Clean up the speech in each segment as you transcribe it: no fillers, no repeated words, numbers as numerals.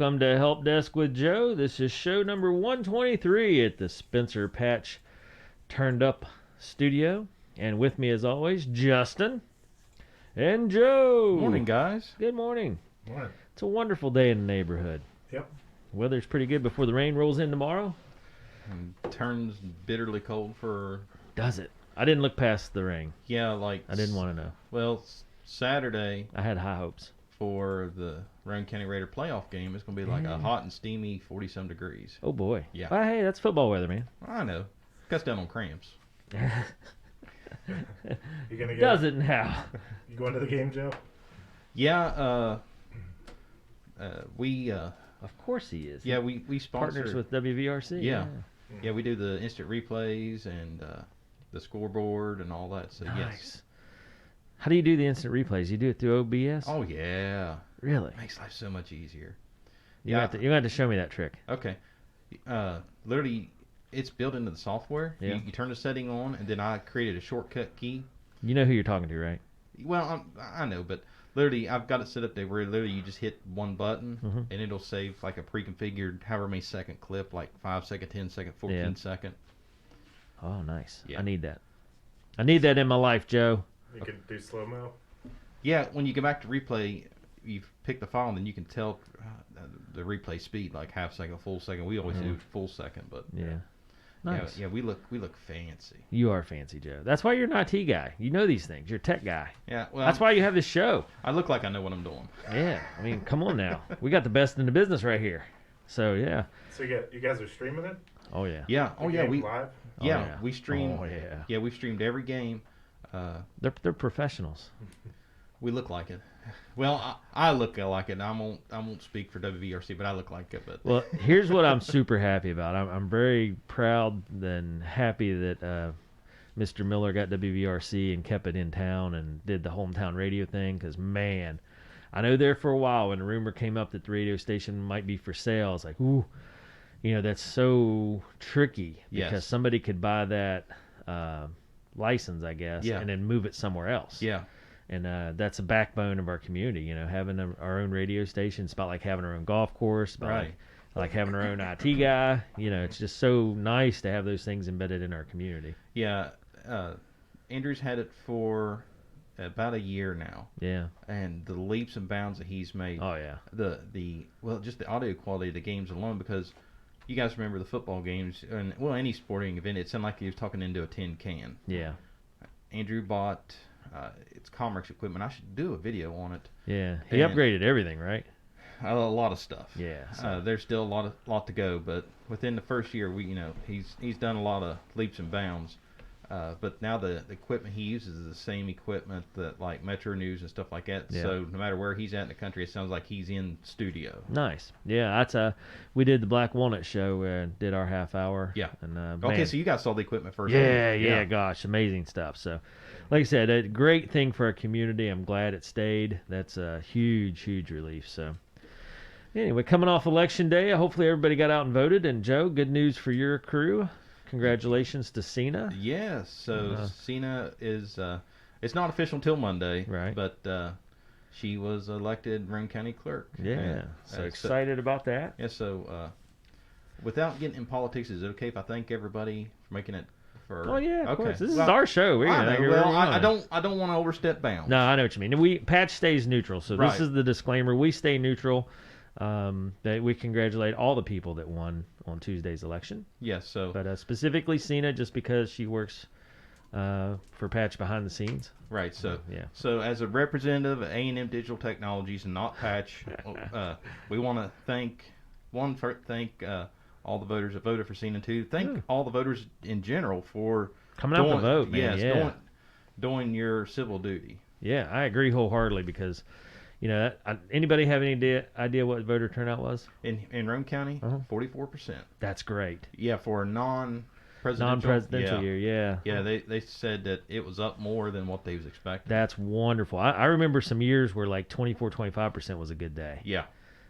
welcome to Help Desk with Joe. This is show number 123 at the Spencer Patch Turned Up Studio. And with me, as always, Justin and Joe. Morning, guys. Good morning. Morning. It's a wonderful day in the neighborhood. Yep. Weather's pretty good before the rain rolls in tomorrow. And turns bitterly cold for... Does it? I didn't look past the rain. Yeah, like... I didn't want to know. Well, Saturday... I had high hopes. For the Rowan County Raider playoff game, it's going to be like a hot and steamy 40-some degrees. Oh, boy. Yeah. Well, hey, that's football weather, man. I know. Cuts down on cramps. You gonna go? Does it now? You going to the game, Joe? Yeah, we... Of course he is. Yeah, we sponsor... Partners with WVRC. Yeah. Yeah, we do the instant replays and the scoreboard and all that. So, Nice. yes. How do you do the instant replays? You do it through OBS? Oh, yeah. Really? Makes life so much easier. You have to show me that trick. Okay. Literally, it's built into the software. Yeah. You turn the setting on, and then I created a shortcut key. You know who you're talking to, right? Well, I know, but literally, I've got it set up there where literally you just hit one button, and it'll save like a pre-configured however many second clip, like 5 second, 10 second, 14 second. Oh, nice. Yeah. I need that. I need that in my life, Joe. You can do slow-mo? Yeah, when you go back to replay, you pick the file, and then you can tell the replay speed, like half second, full second. We always do full second, but Yeah. Nice. yeah, we look fancy. You are fancy, Joe. That's why you're an IT guy. You know these things. You're a tech guy. Yeah, well, That's why you have this show. I look like I know what I'm doing. Yeah. I mean, come on now. We got the best in the business right here. So, yeah. So you guys are streaming it? Oh, yeah. Yeah. Oh, The yeah. game We live? yeah, Oh, we stream. Oh, yeah. Yeah, we've streamed every game. They're professionals. We look like it. Well, I look like it. I won't speak for WVRC, but I look like it. But Well, here's what I'm super happy about. I'm very proud and happy that Mr. Miller got WVRC and kept it in town and did the hometown radio thing. Because, man, I know there for a while when the rumor came up that the radio station might be for sale, I was like, ooh, that's so tricky. Because Yes. somebody could buy that license, I guess, Yeah. and then move it somewhere else. yeah, And that's a backbone of our community, having our own radio station. It's about like having our own golf course, about Right. like having our own IT guy. It's just so nice to have those things embedded in our community. yeah. Andrew's had it for about a year now, Yeah. and the leaps and bounds that he's made. Oh, yeah. Just the audio quality of the games alone, because you guys remember the football games and any sporting event, it sounded like he was talking into a tin can. Yeah. Andrew bought it's Commerce equipment. I should do a video on it. Yeah. He And- upgraded everything, right? A lot of stuff. Yeah. There's still a lot to go, but within the first year, he's done a lot of leaps and bounds. But now the equipment he uses is the same equipment that like Metro News and stuff like that. Yeah. So no matter where he's at in the country, it sounds like he's in studio. Nice. Yeah. We did the Black Walnut show and did our half hour. Yeah. And Okay, man, so you guys saw the equipment first. Yeah, gosh, amazing stuff. So, like I said, a great thing for our community. I'm glad it stayed. That's a huge, huge relief. So, anyway, coming off Election Day, hopefully everybody got out and voted. And Joe, good news for your crew. Congratulations to Cena. Yes. So Cena is it's not official until Monday, Right. But she was elected Rowan County Clerk. Yeah, And, so excited about that. Yeah, so without getting in politics, is it okay if I thank everybody for making it for... Oh yeah, of okay. course. This is Well, our show. We're I gonna know. hear Well, everyone. I don't want to overstep bounds. No, I know what you mean. Patch stays neutral, so Right. this is the disclaimer. We stay neutral. That we congratulate all the people that won on Tuesday's election, Yes, so... but specifically Cena, just because she works for Patch behind the scenes. Right, so yeah. So as a representative of A&M Digital Technologies and not Patch, we want to thank all the voters that voted for Cena 2. Thank all the voters in general for Coming out to vote, man. Yes, doing your civil duty. Yeah, I agree wholeheartedly because, anybody have any idea what voter turnout was? In Rowan County, 44%. That's great. Yeah, for a non-presidential Non-presidential year, yeah. Yeah, they said that it was up more than what they was expecting. That's wonderful. I remember some years where like 24-25% was a good day. Yeah.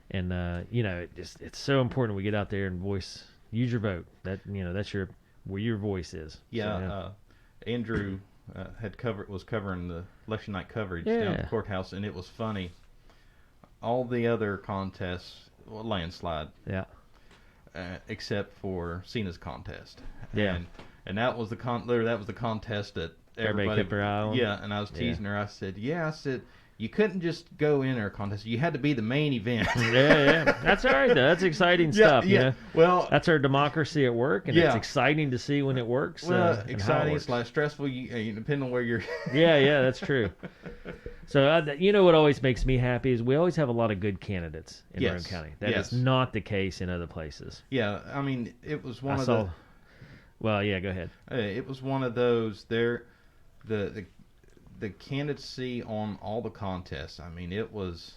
And it's so important we get out there and use your vote. That's where your voice is. Yeah, So, Andrew was covering the election night coverage down at the courthouse, and it was funny. All the other contests a landslide, Yeah. except for Cena's contest. Yeah. And that was the that was the contest that everybody kept their eye on. Yeah, and I was teasing her. I said, you couldn't just go in our contest. You had to be the main event. Yeah. That's all right, though. That's exciting stuff, you know? Well, That's our democracy at work, and it's exciting to see when it works. Well, and exciting how it works. / stressful, depending on where you're. Yeah, that's true. So, you know what always makes me happy is we always have a lot of good candidates in Roane County. That is not the case in other places. Yeah, I mean, it was one Well, yeah, go ahead. It was one of those. The candidacy on all the contests. I mean, it was.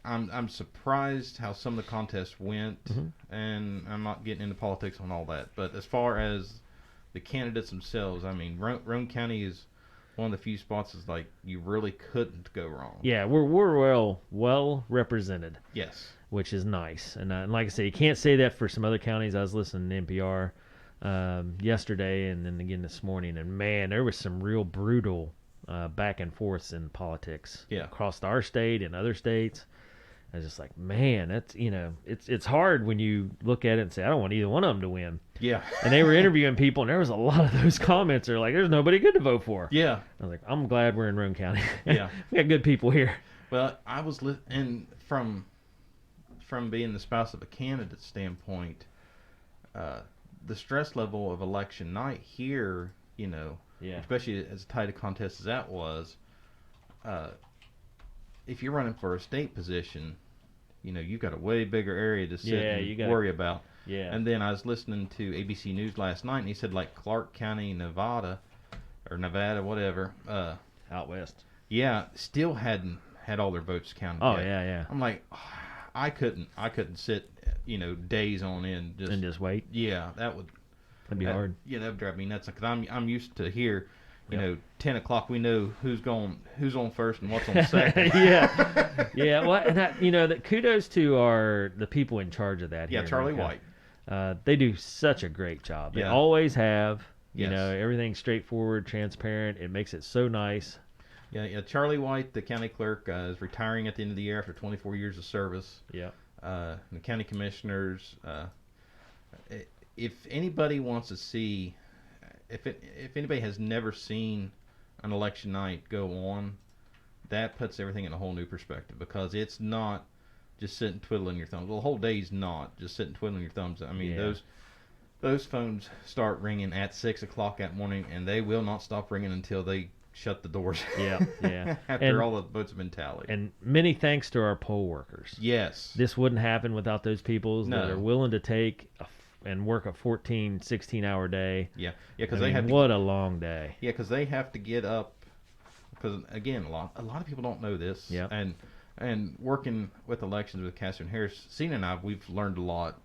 I'm surprised how some of the contests went, and I'm not getting into politics on all that. But as far as the candidates themselves, I mean, Roane County is one of the few spots is like you really couldn't go wrong. Yeah, we're well represented. Yes, which is nice. And like I say, you can't say that for some other counties. I was listening to NPR yesterday and then again this morning, and man, there was some real brutal back and forths in politics across our state and other states. I was just like, man, that's it's hard when you look at it and say, I don't want either one of them to win. Yeah. And they were interviewing people, and there was a lot of those comments. They're like, there's nobody good to vote for. Yeah. I was like, I'm glad we're in Roane County. Yeah. We got good people here. Well, I was and from being the spouse of a candidate standpoint, the stress level of election night here, especially as tight a contest as that was, if you're running for a state position, you've got a way bigger area to sit and worry about. Yeah. And then I was listening to ABC News last night, and he said like Clark County, Nevada, whatever, out west. Yeah, still hadn't had all their votes counted. Oh yet. yeah. I'm like, I couldn't sit, days on end just wait. Yeah, that'd be hard. Yeah, that would drive me nuts because I'm used to here. 10 o'clock, we know who's on first and what's on second. Yeah. Well, and that kudos to the people in charge of that. Yeah, here Charlie White. They do such a great job. They always have. Everything's straightforward, transparent. It makes it so nice. Yeah. Charlie White, the county clerk, is retiring at the end of the year after 24 years of service. Yeah. The county commissioners. If anybody wants to see, if anybody has never seen an election night go on, that puts everything in a whole new perspective because it's not just sitting twiddling your thumbs. Well, the whole day's not just sitting twiddling your thumbs. I mean, those phones start ringing at 6 o'clock that morning, and they will not stop ringing until they shut the doors. Yeah. After all the votes have been tallied. And many thanks to our poll workers. Yes. This wouldn't happen without those people that are willing to take and work a 14, 16-hour day. Yeah, because they have to. What a long day. Yeah, because they have to get up. Because again, a lot of people don't know this. Yeah. And working with elections with Catherine Harris, Cena and I, we've learned a lot.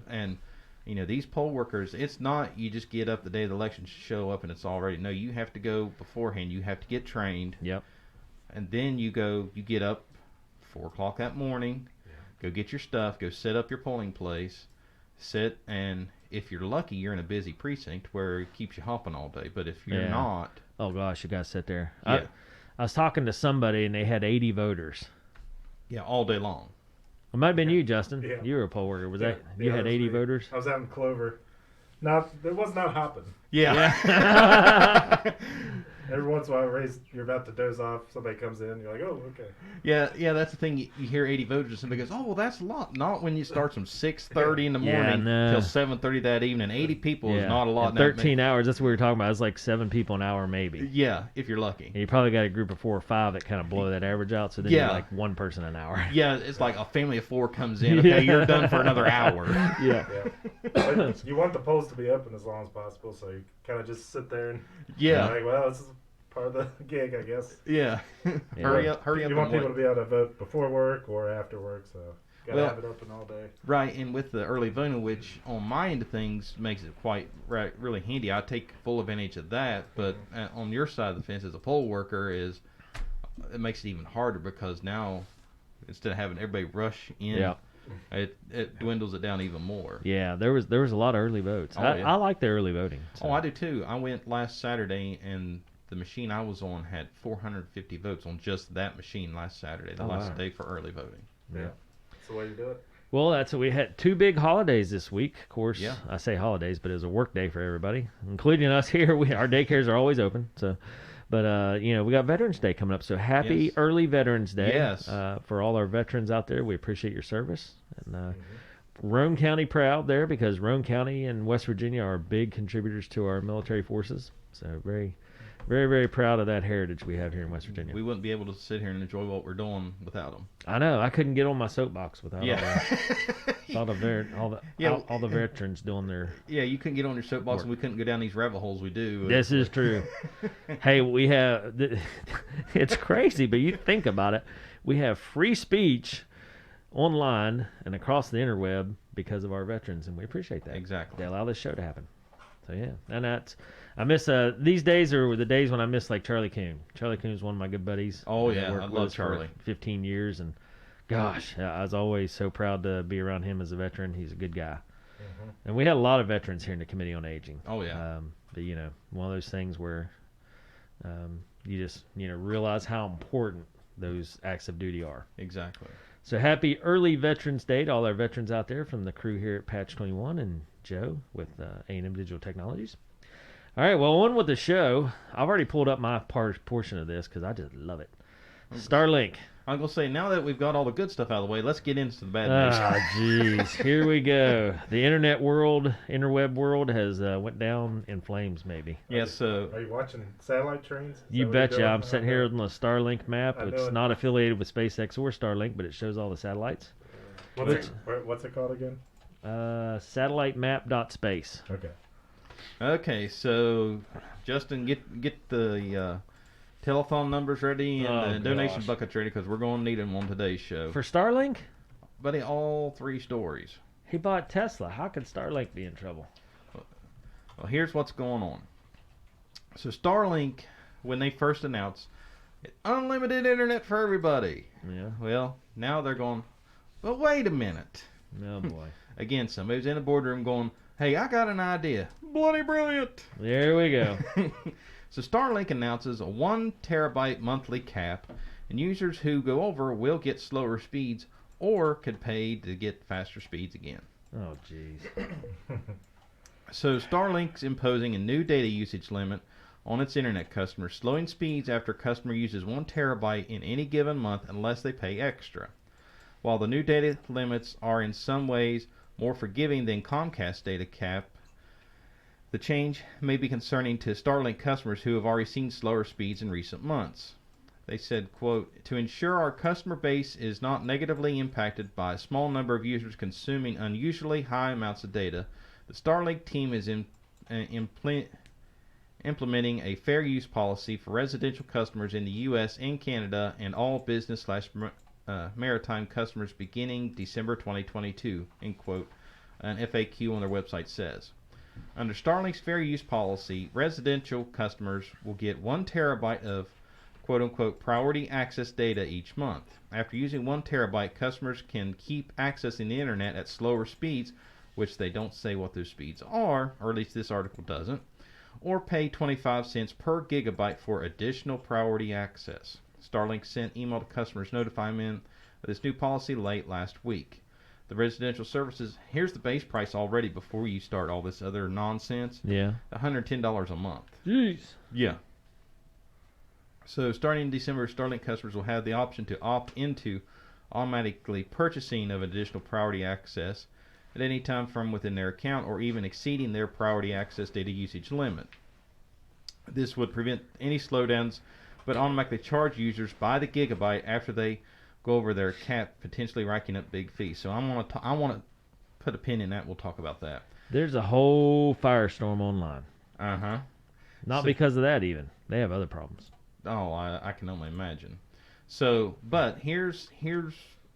And these poll workers, it's not you just get up the day of the election, show up, and it's all ready. No, you have to go beforehand. You have to get trained. Yep. And then you get up 4 o'clock that morning, go get your stuff, go set up your polling place, sit, and if you're lucky, you're in a busy precinct where it keeps you hopping all day. But if you're not... Oh, gosh, you got to sit there. Yeah. I was talking to somebody, and they had 80 voters. Yeah, all day long. It might have been you, Justin. Yeah. You were a poll worker. Was that you had 80 voters? I was out in Clover. It was not hopping. Yeah. Every once in a while, you're about to doze off. Somebody comes in. You're like, oh, okay. Yeah. That's the thing. You hear 80 voters, and somebody goes, "Oh, well, that's a lot." Not when you start from 6:30 in the morning till 7:30 that evening. 80 people is not a lot. In 13 hours. That's what we were talking about. It's like 7 people an hour, maybe. Yeah, if you're lucky. And you probably got a group of 4 or 5 that kind of blow that average out. So then you're like 1 person an hour. Yeah, it's like a family of 4 comes in. Okay, you're done for another hour. Yeah. But you want the polls to be open as long as possible, so you kind of just sit there and like, well, this is part of the gig, I guess. Yeah. Hurry up. You want people to be able to vote before work or after work, so you gotta have it open all day. Right, and with the early voting, which on my end of things makes it quite really handy. I take full advantage of that, but on your side of the fence as a poll worker it makes it even harder because now instead of having everybody rush in, it dwindles it down even more. Yeah, there was a lot of early votes. I like the early voting. So. Oh, I do too. I went last Saturday and the machine I was on had 450 votes on just that machine last Saturday, the last day for early voting. Yeah. the way to do it. Well, that's what we had. 2 big holidays this week. Of course, Yeah. I say holidays, but it was a work day for everybody, including us here. Our daycares are always open. So, but we got Veterans Day coming up. So happy Yes. early Veterans Day. Yes. For all our veterans out there, we appreciate your service. And Roane County proud there because Roane County and West Virginia are big contributors to our military forces. So very, very, very proud of that heritage we have here in West Virginia. We wouldn't be able to sit here and enjoy what we're doing without them. I know. I couldn't get on my soapbox without all the veterans doing their. Yeah, you couldn't get on your soapbox, and we couldn't go down these rabbit holes we do. This is true. Hey, we have. It's crazy, but you think about it. We have free speech online and across the interweb because of our veterans, and we appreciate that. Exactly. They allow this show to happen. So yeah, and I miss these days are the days when I miss like Charlie Coon. Charlie Coon is one of my good buddies. Oh I yeah, worked I with love us for Charlie. 15 years, and gosh, I was always so proud to be around him as a veteran. He's a good guy, and we had a lot of veterans here in the Committee on Aging. Oh yeah. But one of those things where you just realize how important those acts of duty are. Exactly. So happy early Veterans Day to all our veterans out there from the crew here at Patch 21 and Joe with A&M Digital Technologies. All right, well, on with the show. I've already pulled up my portion of this because I just love it. Starlink. I'm going to say, now that we've got all the good stuff out of the way, let's get into the bad news. Ah, jeez. Here we go. The internet world, interweb world has went down in flames, maybe. Yes. Are you watching satellite trains? You betcha. I'm sitting here on the Starlink map. I know It's it. not affiliated with SpaceX or Starlink, but it shows all the satellites. What's it called again? Satellite-map.space. Okay. Okay, so Justin, get the telephone numbers ready and the donation buckets ready because we're going to need them on today's show. For Starlink? Buddy, all 3 stories. He bought Tesla. How could Starlink be in trouble? Well, here's what's going on. So Starlink, when they first announced unlimited internet for everybody, Yeah. well, now they're going, but wait a minute. Oh, boy. Again, somebody's in the boardroom going, hey, I got an idea. Bloody brilliant. There we go. So Starlink announces a 1 terabyte monthly cap, and users who go over will get slower speeds or could pay to get faster speeds again. Oh, jeez. So Starlink's imposing a new data usage limit on its internet customers, slowing speeds after a customer uses 1 terabyte in any given month unless they pay extra. While the new data limits are in some ways more forgiving than Comcast data cap, the change may be concerning to Starlink customers who have already seen slower speeds in recent months. They said, quote, to ensure our customer base is not negatively impacted by a small number of users consuming unusually high amounts of data, the Starlink team is implementing a fair use policy for residential customers in the U.S. and Canada and all business/maritime customers beginning December 2022, end quote, an FAQ on their website says. Under Starlink's fair use policy, residential customers will get 1 terabyte of quote-unquote priority access data each month. After using 1 terabyte, customers can keep accessing the internet at slower speeds, which they don't say what those speeds are, or at least this article doesn't, or pay 25 cents per gigabyte for additional priority access. Starlink sent email to customers notifying them of this new policy late last week. The residential services, here's the base price already before you start all this other nonsense. Yeah. $110 a month. Jeez. Yeah. So starting in December, Starlink customers will have the option to opt into automatically purchasing of additional priority access at any time from within their account or even exceeding their priority access data usage limit. This would prevent any slowdowns, but automatically charge users by the gigabyte after they go over their cap, potentially racking up big fees. So I want to put a pin in that. We'll talk about that. There's a whole firestorm online. Uh-huh. Not because of that even. They have other problems. Oh, I can only imagine. So, but here's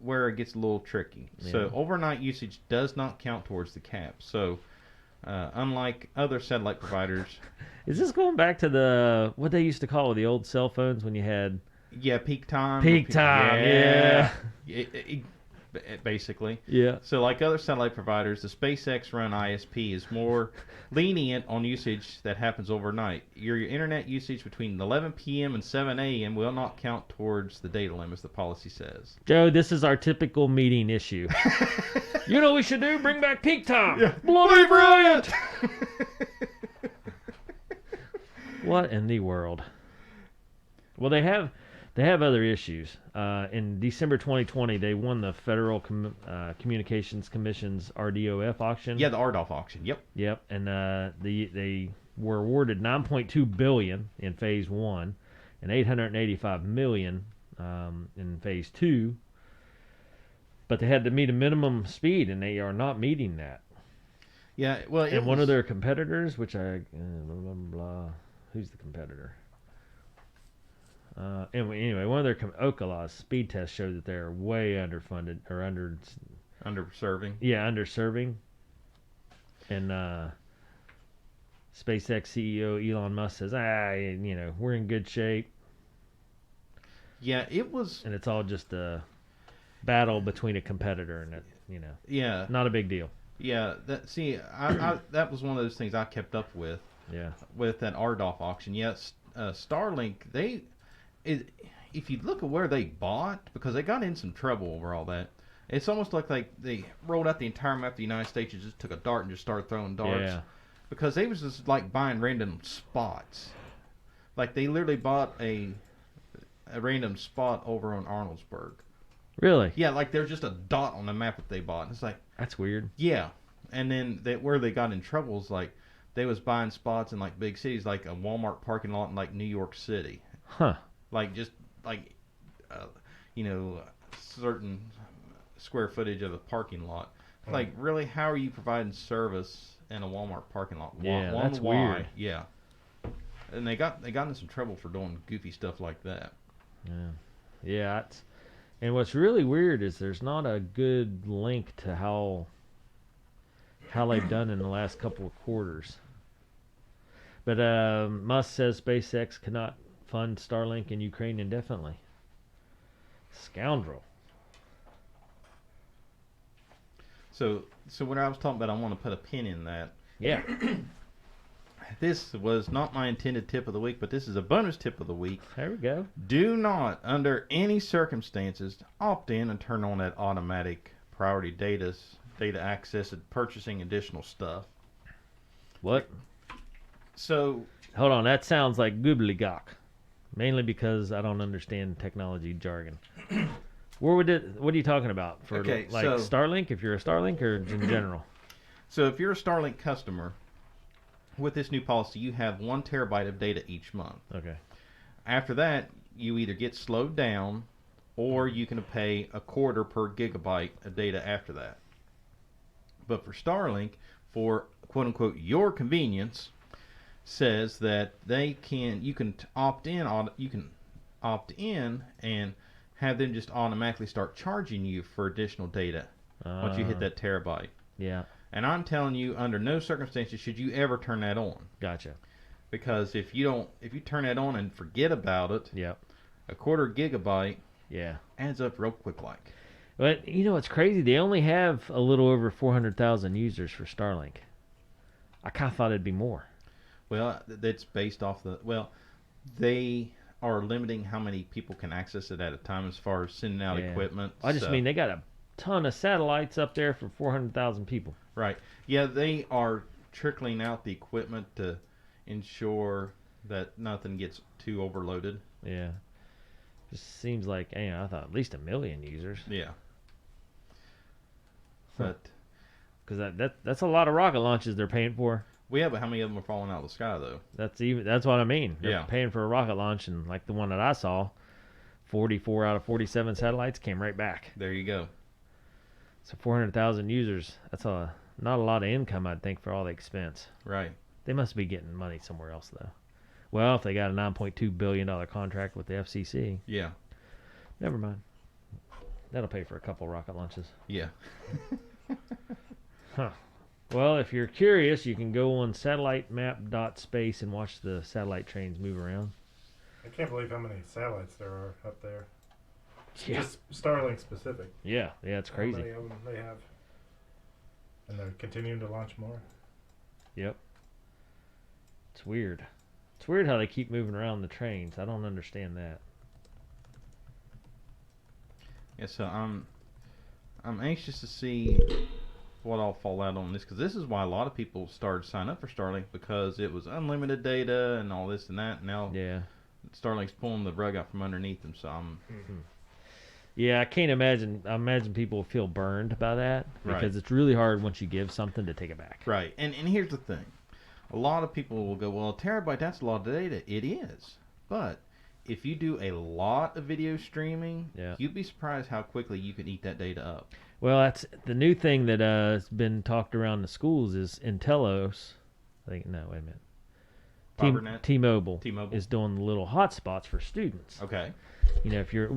where it gets a little tricky. Yeah. So overnight usage does not count towards the cap. So unlike other satellite providers. Is this going back to what they used to call the old cell phones when you had... Yeah, peak time. Peak time, yeah. basically. Yeah. So like other satellite providers, the SpaceX-run ISP is more lenient on usage that happens overnight. Your internet usage between 11 p.m. and 7 a.m. will not count towards the data limits, the policy says. Joe, this is our typical meeting issue. You know what we should do? Bring back peak time. Yeah. Bloody brilliant. What in the world? Well, they have other issues. In December 2020, they won the Federal Communications Commission's RDOF auction. Yeah, the RDOF auction. Yep. Yep, and they were awarded $9.2 billion in Phase 1 and $885 million in Phase 2. But they had to meet a minimum speed, and they are not meeting that. Yeah, well, and one of their competitors, which blah, blah, blah, who's the competitor? Anyway, one of their Okalaw's speed tests showed that they're way underfunded or underserving. Yeah, underserving. And SpaceX CEO Elon Musk says, we're in good shape. Yeah, it was, and it's all just a battle between a competitor, and yeah, not a big deal. Yeah, I that was one of those things I kept up with. Yeah, with that RDOF auction. Yes, Starlink. If you look at where they bought, because they got in some trouble over all that. It's almost like they rolled out the entire map of the United States and just took a dart and just started throwing darts. Yeah. Because they was just like buying random spots. Like they literally bought a random spot over on Arnoldsburg. Really? Yeah, like there's just a dot on the map that they bought. It's like, that's weird. Yeah, and then where they got in trouble is like they was buying spots in like big cities, like a Walmart parking lot in like New York City. Huh. Like just like certain square footage of a parking lot. Like really, how are you providing service in a Walmart parking lot? Yeah, that's weird. Yeah, and they got in some trouble for doing goofy stuff like that. Yeah. And what's really weird is there's not a good link to how they've done in the last couple of quarters. But Musk says SpaceX cannot fund Starlink in Ukraine indefinitely. Scoundrel. So when I was talking about, I want to put a pin in that. Yeah. This was not my intended tip of the week, but this is a bonus tip of the week. There we go. Do not, under any circumstances, opt in and turn on that automatic priority data access and purchasing additional stuff. What? So hold on, that sounds like gobbledygook. Mainly because I don't understand technology jargon. What are you talking about? For Starlink, if you're a Starlink, or in general? So if you're a Starlink customer, with this new policy, you have 1 terabyte of data each month. Okay. After that, you either get slowed down, or you can pay $0.25 per gigabyte of data after that. But for Starlink, for quote unquote your convenience, says that you can opt in and have them just automatically start charging you for additional data once you hit that terabyte. Yeah. And I'm telling you, under no circumstances should you ever turn that on. Gotcha. Because if you turn that on and forget about it, yep, $0.25 gigabyte adds up real quick like. But it's crazy. They only have a little over 400,000 users for Starlink. I kind of thought it'd be more. Well, that's based off they are limiting how many people can access it at a time as far as sending out equipment. I just mean they got a ton of satellites up there for 400,000 people. Right. Yeah, they are trickling out the equipment to ensure that nothing gets too overloaded. Yeah. Just seems like, I thought at least 1 million users. Yeah. But because that's a lot of rocket launches they're paying for. Well, yeah, but how many of them are falling out of the sky though? That's what I mean. They're paying for a rocket launch, and like the one that I saw, 44 out of 47 satellites came right back. There you go. So 400,000 users. That's not a lot of income, I'd think, for all the expense. Right. They must be getting money somewhere else though. Well, if they got a $9.2 billion contract with the FCC. Yeah. Never mind. That'll pay for a couple rocket launches. Yeah. Huh. Well, if you're curious, you can go on satellitemap.space and watch the satellite trains move around. I can't believe how many satellites there are up there. Yeah. Just Starlink specific. Yeah, it's How crazy. many of them they have, and they're continuing to launch more. Yep. It's weird. It's weird how they keep moving around the trains. I don't understand that. Yeah, so I'm anxious to see what all fall out on this, because this is why a lot of people started signing up for Starlink, because it was unlimited data and all this and that. And now Yeah. Starlink's pulling the rug out from underneath them. So Yeah, I can't imagine. I imagine people feel burned by that because Right. it's really hard once you give something to take it back. right. And here's the thing: a lot of people will go, "Well, a terabyte, that's a lot of data." It is, but if you do a lot of video streaming, Yeah. you'd be surprised how quickly you can eat that data up. Well, that's the new thing that has been talked around the schools is Intelos. I think no, wait a minute. FiberNet? T-Mobile T-Mobile? is doing the little hotspots for students. Okay. You know, if you're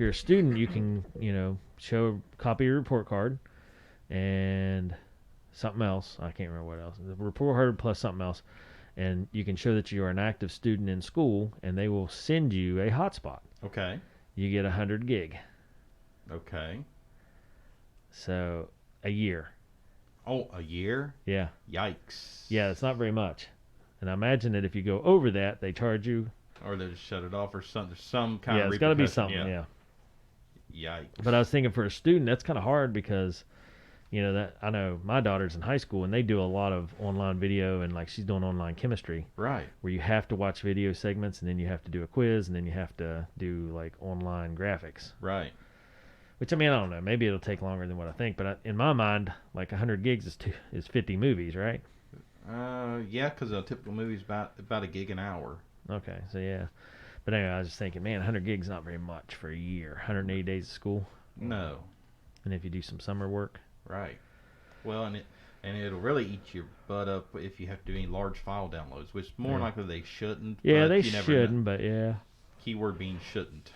a student, you can show a copy of your report card and something else. I can't remember what else. The report card plus something else, and you can show that you are an active student in school, and they will send you a hotspot. Okay. You get 100 gig. Okay. So a year. Oh, a year? Yeah. Yikes. Yeah, it's not very much. And I imagine that if you go over that, they charge you. Or they just shut it off, or some kind Yeah, of it's got to be repercussion. something. Yeah. Yikes. But I was thinking for a student, that's kind of hard because, that I know my daughter's in high school and they do a lot of online video and like she's doing online chemistry Right. where you have to watch video segments and then you have to do a quiz and then you have to do like online graphics. Right. Which I don't know, maybe it'll take longer than what I think, but in my mind, like 100 gigs is 50 movies, right? Yeah, because a typical movie is about a gig an hour. Okay, so yeah. But anyway, I was just thinking, man, 100 gigs not very much for a year. 180 days of school. No. And if you do some summer work. Right. Well, and it'll really eat your butt up if you have to do any large file downloads, which more likely they shouldn't. Yeah, but they you never know. shouldn't, but yeah. Keyword being shouldn't.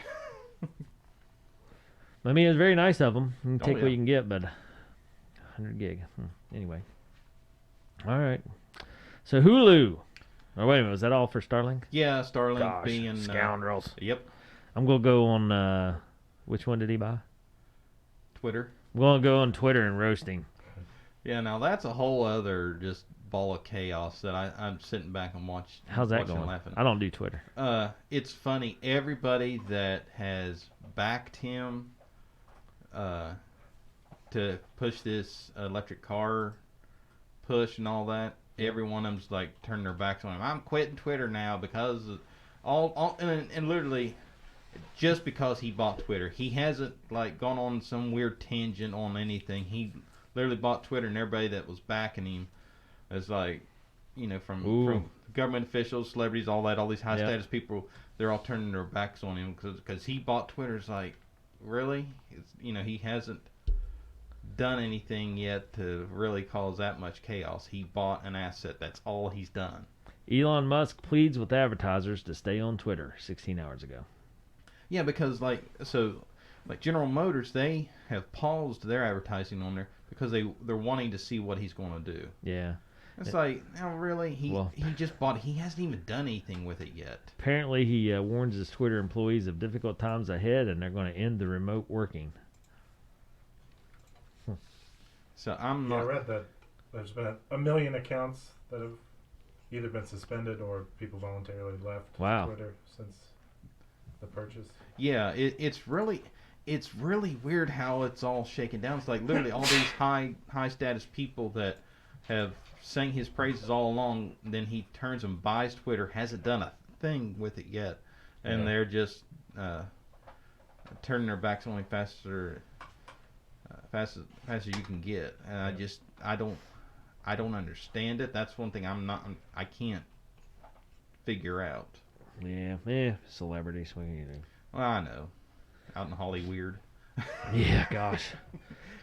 It's very nice of them. You can take yeah. what you can get, but 100 gig. Anyway. All right. So Hulu. Oh, wait a minute. Was that all for Starlink? Yeah, Starlink Gosh, being scoundrels. Yep. I'm going to go on, which one did he buy? Twitter. I'm going to go on Twitter and roasting. Yeah, now that's a whole other just ball of chaos that I'm sitting back and watching. How's that going? Laughing. I don't do Twitter. It's funny. Everybody that has backed him to push this electric car push and all that, every one of them's like turning their backs on him. I'm quitting Twitter now because and literally just because he bought Twitter. He hasn't like gone on some weird tangent on anything. He literally bought Twitter, and everybody that was backing him is like, from government officials, celebrities, all these high status people, they're all turning their backs on him because he bought Twitter. It's like, really? He hasn't done anything yet to really cause that much chaos. He bought an asset. That's all he's done. Elon Musk pleads with advertisers to stay on Twitter 16 hours ago. Yeah, because like General Motors, they have paused their advertising on there because they're wanting to see what he's going to do. Yeah. It's like, now really, he just bought it. He hasn't even done anything with it yet. Apparently, he warns his Twitter employees of difficult times ahead, and they're going to end the remote working. So I'm not. I read that there's been 1 million accounts that have either been suspended or people voluntarily left Twitter since the purchase. Yeah, it's really weird how it's all shaken down. It's like literally all these high status people that have sang his praises all along, then he turns and buys Twitter, hasn't done a thing with it yet, and they're just turning their backs on him faster as you can get. And I don't understand it. That's one thing I can't figure out. Yeah, celebrities. What can you do? Well, I know, out in Hollywood. Yeah, gosh.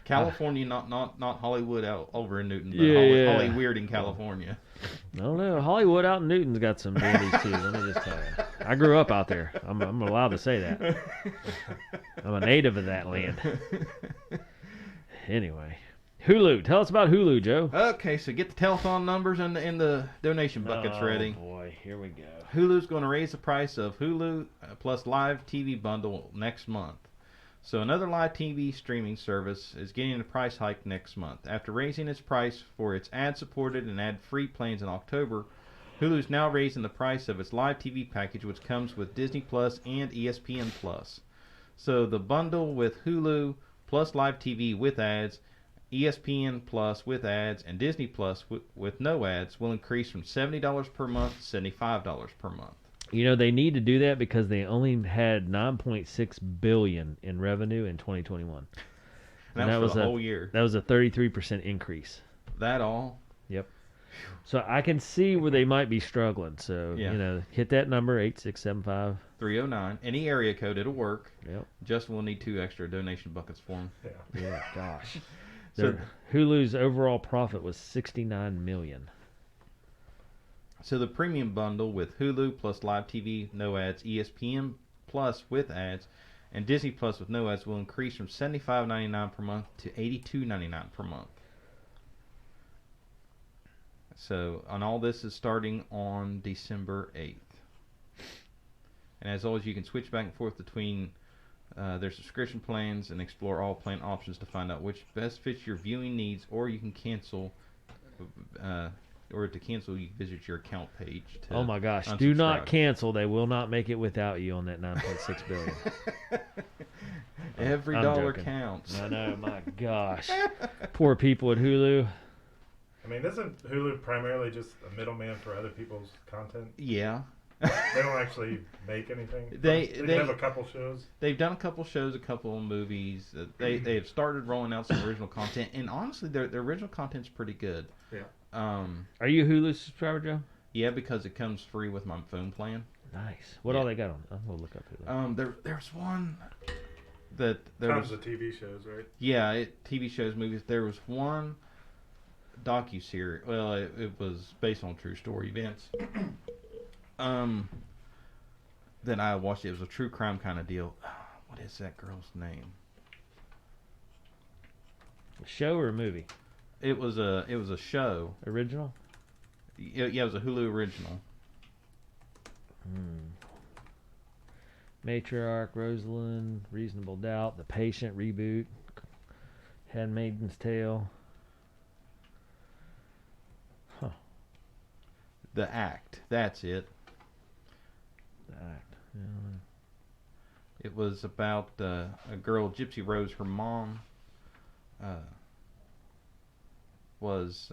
California, not Hollywood out over in Newton, but Hollyweird in California. I don't know. Hollywood out in Newton's got some dandies too. Let me just tell you. I grew up out there. I'm allowed to say that. I'm a native of that land. Anyway, Hulu. Tell us about Hulu, Joe. Okay, so get the telephone numbers and the donation buckets ready. Oh boy, here we go. Hulu's going to raise the price of Hulu plus live TV bundle next month. So another live TV streaming service is getting a price hike next month. After raising its price for its ad-supported and ad-free plans in October, Hulu is now raising the price of its live TV package, which comes with Disney Plus and ESPN Plus. So the bundle with Hulu plus live TV with ads, ESPN Plus with ads, and Disney Plus with no ads will increase from $70 per month to $75 per month. You know, they need to do that because they only had $9.6 billion in revenue in 2021. And that was for the whole year. That was a 33% increase. That all? Yep. So I can see where they might be struggling. So, Yeah. you know, hit that number, 8675. 309. Any area code, it'll work. Yep. Justin will need 2 extra donation buckets for him. Yeah, gosh. So Hulu's overall profit was $69 million. So the premium bundle with Hulu plus live TV, no ads, ESPN Plus with ads, and Disney Plus with no ads will increase from $75.99 per month to $82.99 per month. So, and all this is starting on December 8th. And as always, you can switch back and forth between their subscription plans and explore all plan options to find out which best fits your viewing needs, or you can cancel. Or to cancel, you visit your account page. Oh my gosh! Do not cancel. They will not make it without you on that $9.6 billion. Every dollar counts. I know. My gosh, poor people at Hulu. I mean, isn't Hulu primarily just a middleman for other people's content? Yeah. They don't actually make anything. They have a couple shows. They've done a couple shows, a couple movies. They have started rolling out some original content, and honestly, their original content's pretty good. Yeah. Are you a Hulu subscriber, Joe? Yeah, because it comes free with my phone plan. Nice. What all they got on? I'm gonna look up Hulu. There's one that tons of TV shows, right? Yeah, TV shows, movies. There was one docu-series. Well, it was based on true story events. Then I watched it. It was a true crime kind of deal. What is that girl's name? A show or a movie? It was a show. Original? Yeah, it was a Hulu original. Matriarch, Rosalind, Reasonable Doubt, The Patient reboot, Handmaid's Tale. Huh. The Act. That's it. The Act. Yeah. It was about a girl, Gypsy Rose. Her mom was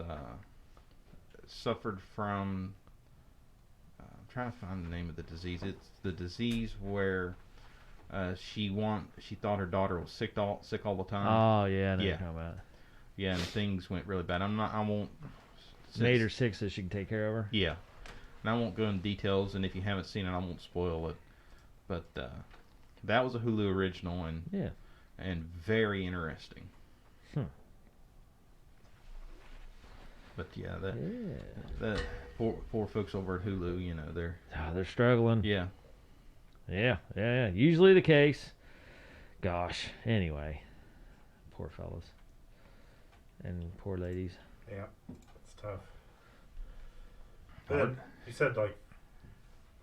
suffered from. I'm trying to find the name of the disease. It's the disease where she thought her daughter was sick all the time. Oh yeah, I know what you're talking about. Yeah, and things went really bad. I won't. Made her sick so she can take care of her. Yeah, and I won't go into details. And if you haven't seen it, I won't spoil it. But that was a Hulu original, and very interesting. But yeah, that poor folks over at Hulu, you know, they're struggling. Yeah. Usually the case. Gosh. Anyway, poor fellas and poor ladies. Yeah, it's tough. But you said like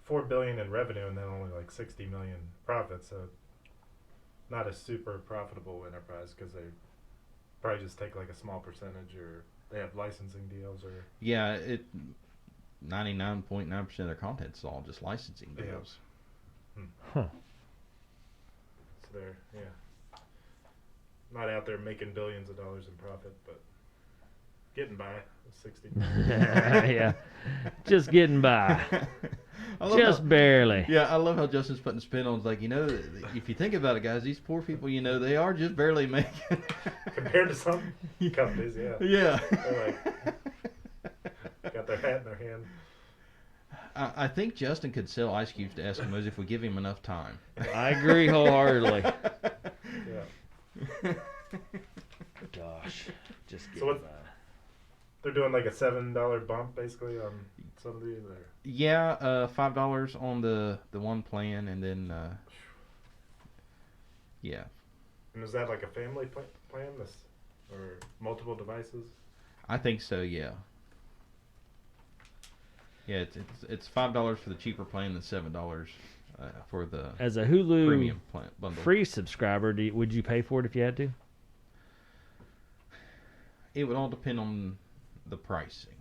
$4 billion in revenue and then only like $60 million profit, so not a super profitable enterprise because they probably just take like a small percentage, or they have licensing deals, or 99.9% of their content is all just licensing deals. Huh. So they're not out there making billions of dollars in profit, but getting by with 60 million. Yeah, just getting by. Just barely. Yeah, I love how Justin's putting a spin on. It's like, you know, if you think about it, guys, these poor people, you know, they are just barely making. Compared to some companies, yeah. Yeah. They're like, got their hat in their hand. I think Justin could sell ice cubes to Eskimos if we give him enough time. I agree wholeheartedly. Yeah. Gosh, just so what, they're doing like a $7 bump basically on some of these, or? Yeah, $5 on the one plan, and then yeah. And is that like a family plan, or multiple devices? I think so. Yeah. Yeah, it's $5 for the cheaper plan than $7 for the As a Hulu premium plan bundle. free subscriber, would you pay for it if you had to? It would all depend on the pricing.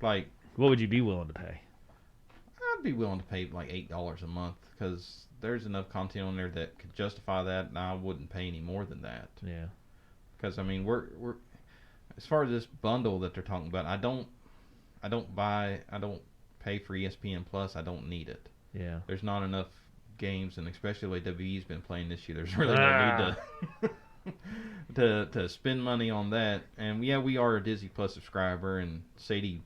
Like, What would you be willing to pay? I'd be willing to pay like $8 a month because there's enough content on there that could justify that, and I wouldn't pay any more than that. Yeah. Because I mean, we're as far as this bundle that they're talking about, I don't pay for ESPN Plus. I don't need it. Yeah. There's not enough games, and especially the way WWE's been playing this year. There's really no need to spend money on that. And yeah, we are a Disney Plus subscriber, and Sadie's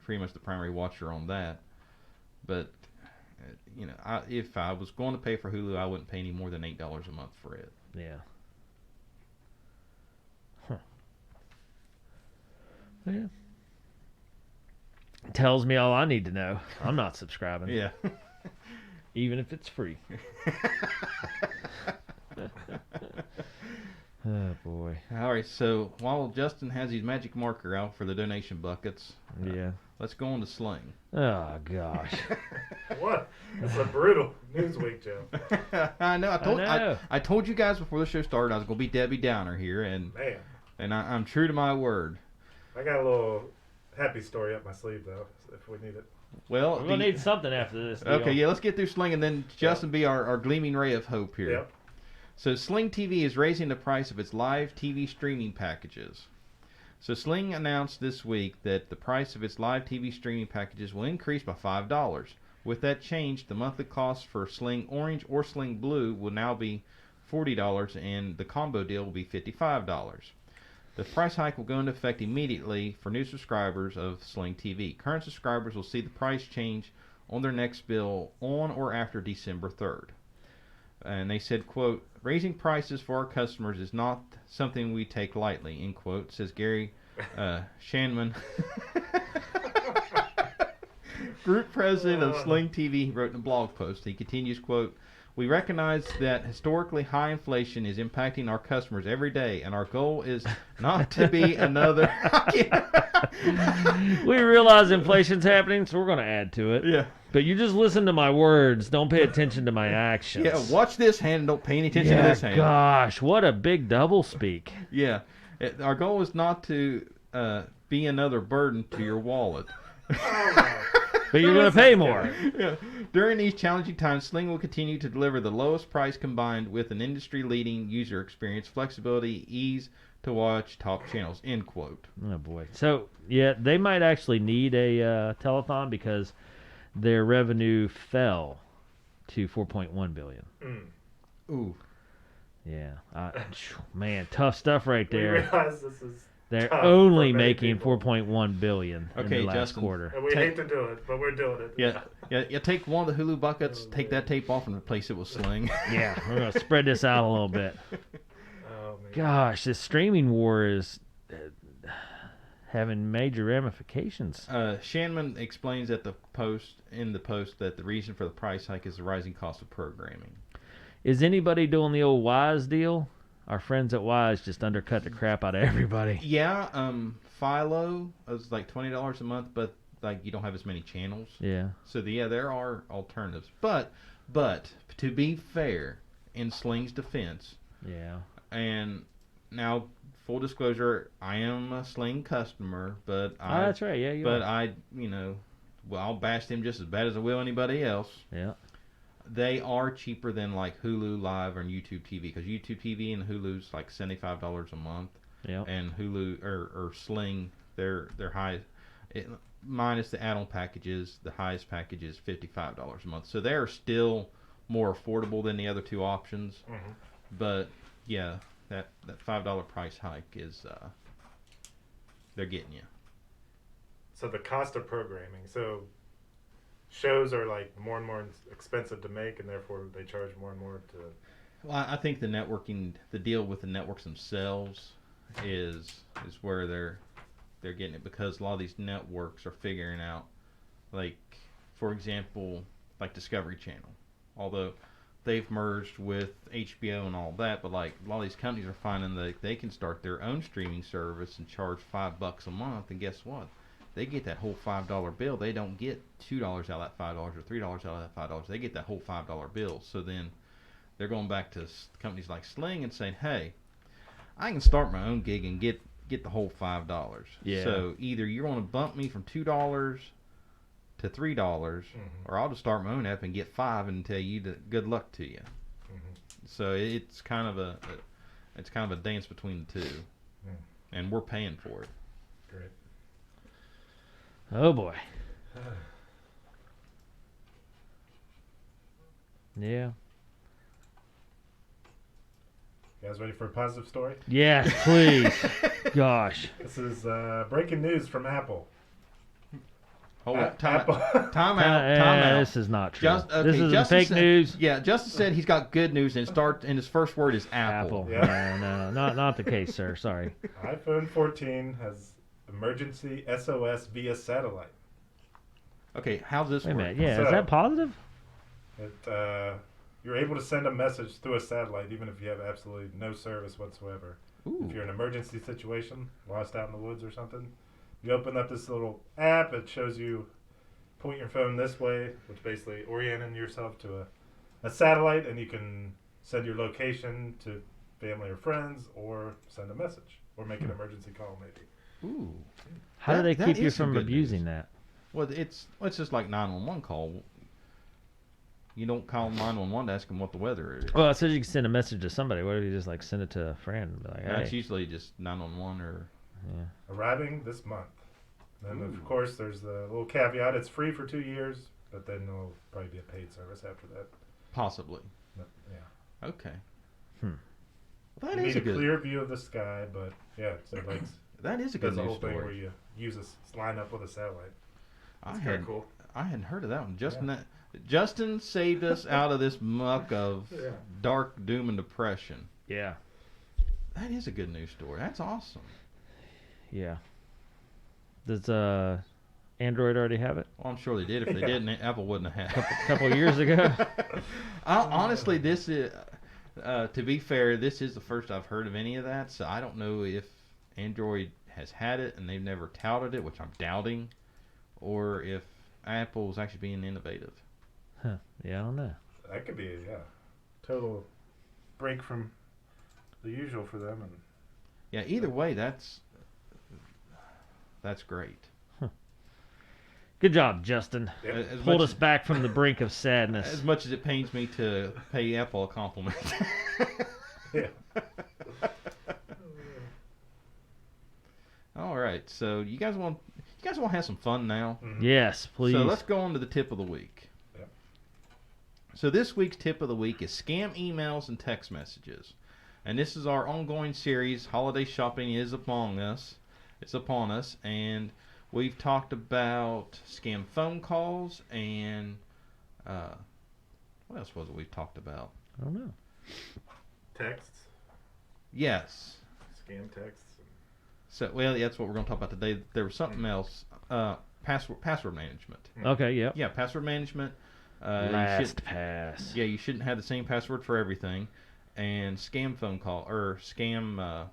pretty much the primary watcher on that. But if I was going to pay for Hulu, I wouldn't pay any more than $8 a month for it. Yeah. Huh. Yeah. Tells me all I need to know. I'm not subscribing. Yeah. Even if it's free. Oh, boy. All right, so while Justin has his magic marker out for the donation buckets, Yeah. let's go on to Sling. Oh, gosh. What? It's a brutal news week, Joe. I know. know. I told you guys before the show started I was going to be Debbie Downer here, and I'm true to my word. I got a little happy story up my sleeve, though, if we need it. Well, We're going to need something after this deal. Okay, yeah, let's get through Sling, and then Justin be our gleaming ray of hope here. Yep. So Sling TV is raising the price of its live TV streaming packages. So Sling announced this week that the price of its live TV streaming packages will increase by $5. With that change, the monthly cost for Sling Orange or Sling Blue will now be $40, and the combo deal will be $55. The price hike will go into effect immediately for new subscribers of Sling TV. Current subscribers will see the price change on their next bill on or after December 3rd. And they said, quote, raising prices for our customers is not something we take lightly, end quote, says Gary Shanman, group president of Sling TV. He wrote in a blog post. He continues, quote, we recognize that historically high inflation is impacting our customers every day, and our goal is not to be another... We realize inflation's happening, so we're going to add to it. Yeah. But you just listen to my words. Don't pay attention to my actions. Yeah, watch this hand and don't pay any attention to this hand. Gosh, what a big double speak. Yeah. Our goal is not to be another burden to your wallet. But you're going to pay more. Yeah. During these challenging times, Sling will continue to deliver the lowest price combined with an industry-leading user experience, flexibility, ease to watch top channels, end quote. Oh, boy. So, yeah, they might actually need a telethon because their revenue fell to $4.1 billion. Ooh. Yeah. Man, tough stuff right We there. realize this is They're tough only for many making people. $4.1 billion in Okay, the last Justin. quarter. And we hate to do it, but we're doing it. Yeah, take one of the Hulu buckets, take that tape off, and replace it with Sling. Yeah, we're going to spread this out a little bit. Oh, man. Gosh, this streaming war is having major ramifications. Shanman explains in the post that the reason for the price hike is the rising cost of programming. Is anybody doing the old Wise deal? Our friends at Wise just undercut the crap out of everybody. Yeah, Philo is like $20 a month, but like you don't have as many channels. Yeah. So there are alternatives. But to be fair, in Sling's defense, Yeah. and now full disclosure, I am a Sling customer, but That's right. Yeah, you are. I'll bash them just as bad as I will anybody else. Yeah. They are cheaper than like Hulu Live or YouTube TV, because YouTube TV and Hulu's like $75 a month. Yeah. And Hulu or Sling, their high, minus the add-on packages, the highest package is $55 a month. So they're still more affordable than the other two options. Mm-hmm. But yeah, that $5 price hike is they're getting you. So the cost of programming. So shows are like more and more expensive to make, and therefore they charge more and more to. Well, I think the deal with the networks themselves is where they're getting it, because a lot of these networks are figuring out, like, for example, like Discovery Channel, although they've merged with HBO and all that, but like a lot of these companies are finding that they can start their own streaming service and charge $5 a month, and guess what? they get that whole $5 bill. They don't get $2 out of that $5 or $3 out of that $5. They get that whole $5 bill. So then they're going back to companies like Sling and saying, "Hey, I can start my own gig and get the whole $5. Yeah. So either you're going to bump me from $2 to $3, or I'll just start my own app and get 5 and tell you that good luck to you." So it's kind of a dance between the two, and we're paying for it. Great. Oh boy. Yeah. You guys ready for a positive story? Yes, please. Gosh. This is breaking news from Apple. Hold on, time Apple. out. This is not true. Okay, this is Justin fake said, news. Yeah, Justin said he's got good news, and his first word is Apple. Yeah. No, not the case, sir. Sorry. iPhone 14 has emergency SOS via satellite. Okay, how's this Wait a work? minute. Yeah, So- is that positive? You're able to send a message through a satellite even if you have absolutely no service whatsoever. Ooh. If you're in an emergency situation, lost out in the woods or something, you open up this little app. It shows you point your phone this way, which basically orienting yourself to a satellite, and you can send your location to family or friends, or send a message, or make an emergency call maybe. Ooh. How do they that keep you is some from good abusing news. that? Well, it's just like 911 call. You don't call 911 to ask them what the weather is. Well, it says you can send a message to somebody. What if you just like send it to a friend and be like, That's hey? usually just 911 or. Yeah. Arriving this month. Then Ooh. of course there's the little caveat: it's free for 2 years, but then it'll probably be a paid service after that. Possibly. But, yeah. Okay. Hmm. Well, that You is need a good. clear view of the sky, but yeah, so like That is a good does the news whole thing where story. you use line up with a satellite. I It's kinda had cool. I hadn't heard of that one. Justin saved us out of this muck of Yeah. dark doom and depression. Yeah. That is a good news story. That's awesome. Yeah. Does Android already have it? Well, I'm sure they did. If they Yeah. didn't, Apple wouldn't have had it. A couple years ago. Honestly, this is, to be fair, this is the first I've heard of any of that. So I don't know if Android has had it and they've never touted it, which I'm doubting, or if Apple's actually being innovative. Huh. Yeah, I don't know. That could be total break from the usual for them. And Yeah, either way, that's great. Good job, Justin. yeah. As Pulled much us back from the brink of sadness. As much as it pains me to pay Apple a compliment. Yeah. All right, so you guys want to have some fun now? Mhm. Yes, please. So let's go on to the tip of the week. Yep. So this week's tip of the week is scam emails and text messages. And this is our ongoing series, Holiday Shopping is Upon Us. It's upon us. And we've talked about scam phone calls and what else was it we've talked about? I don't know. Texts, Yes. scam texts. So, well, that's what we're going to talk about today. There was something else. Password management. Okay, yep. Yeah, password management. LastPass. You shouldn't have the same password for everything. And scam phone call or scam,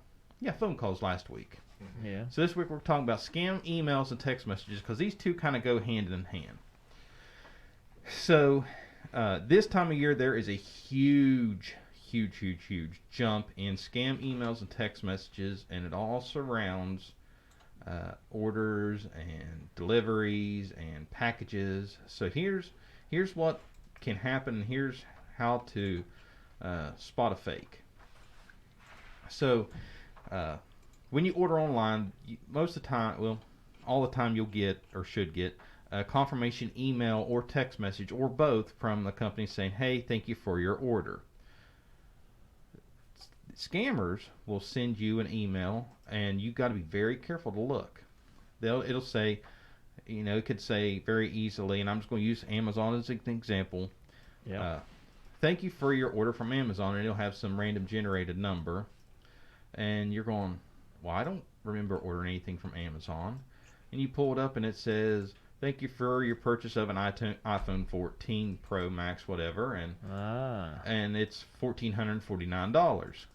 phone calls last week. Yeah. So this week we're talking about scam emails and text messages because these two kind of go hand in hand. So this time of year there is a huge jump in scam emails and text messages, and it all surrounds orders and deliveries and packages. So here's what can happen, and here's how to spot a fake. So when you order online, most of the time, all the time you'll get or should get a confirmation email or text message or both from the company saying, "Hey, thank you for your order." Scammers will send you an email, and you've got to be very careful to look. It'll say, it could say very easily, and I'm just going to use Amazon as an example. Yeah. Thank you for your order from Amazon, and it'll have some random generated number. And you're going, well, I don't remember ordering anything from Amazon. And you pull it up, and it says, thank you for your purchase of an iPhone 14 Pro Max, whatever, and it's $1,449.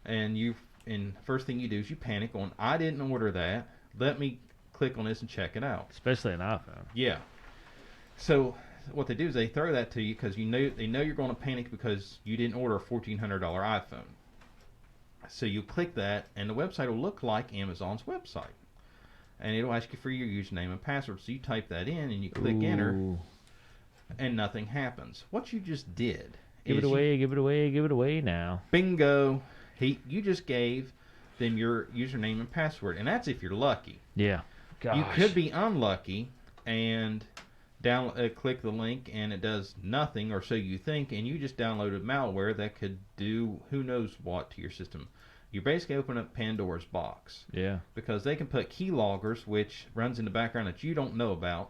And first thing you do is you panic on, I didn't order that. Let me click on this and check it out. Especially an iPhone. Yeah. So what they do is they throw that to you because they know you're going to panic because you didn't order a $1,400 iPhone. So you click that, and the website will look like Amazon's website, and it'll ask you for your username and password. So you type that in, and you click enter, and nothing happens. What you just did Give it away now. Bingo! You just gave them your username and password, and that's if you're lucky. Yeah. Gosh. You could be unlucky and click the link and it does nothing, or so you think, and you just downloaded malware that could do who knows what to your system. You basically open up Pandora's box. Yeah. Because they can put keyloggers, which runs in the background that you don't know about.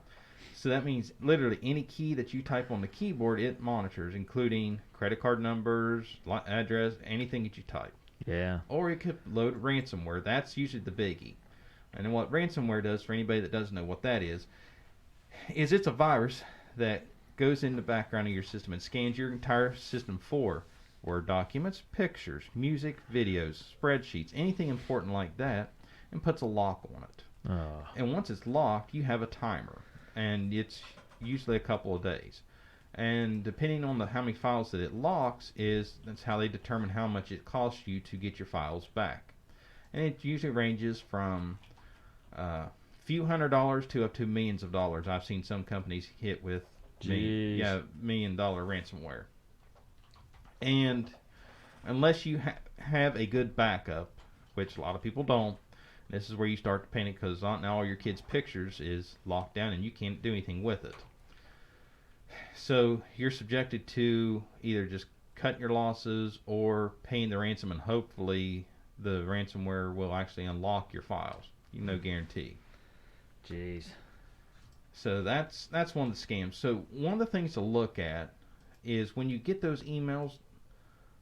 So that means literally any key that you type on the keyboard, it monitors, including credit card numbers, address, anything that you type. Yeah. Or it could load ransomware. That's usually the biggie. And what ransomware does, for anybody that doesn't know what that is it's a virus that goes in the background of your system and scans your entire system for Word documents, pictures, music, videos, spreadsheets, anything important like that, and puts a lock on it. Oh. And once it's locked, you have a timer, and it's usually a couple of days. And depending on how many files that it locks, that's how they determine how much it costs you to get your files back. And it usually ranges from few $100s to up to millions of dollars. I've seen some companies hit with $1 million ransomware. And unless you have a good backup, which a lot of people don't, this is where you start to panic because now all your kids' pictures is locked down and you can't do anything with it. So you're subjected to either just cutting your losses or paying the ransom, and hopefully the ransomware will actually unlock your files. No guarantee. Jeez. So that's one of the scams. So one of the things to look at is when you get those emails,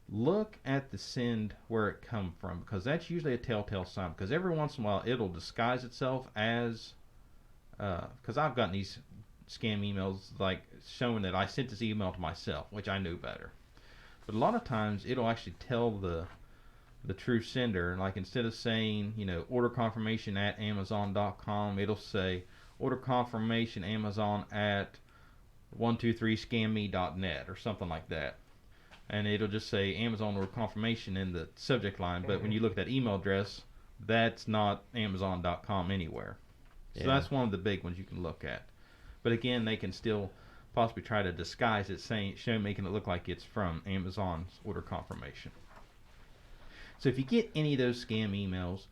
look at the send where it come from, because that's usually a telltale sign. Because every once in a while it'll disguise itself as, because I've gotten these scam emails like showing that I sent this email to myself, which I knew better. But a lot of times it'll actually tell the true sender, like instead of saying, order confirmation at Amazon.com, it'll say order confirmation Amazon at 123scamme.net or something like that. And it'll just say Amazon order confirmation in the subject line, but when you look at that email address, that's not Amazon.com anywhere. So that's one of the big ones you can look at. But again, they can still possibly try to disguise it, making it look like it's from Amazon's order confirmation. So if you get any of those scam emails,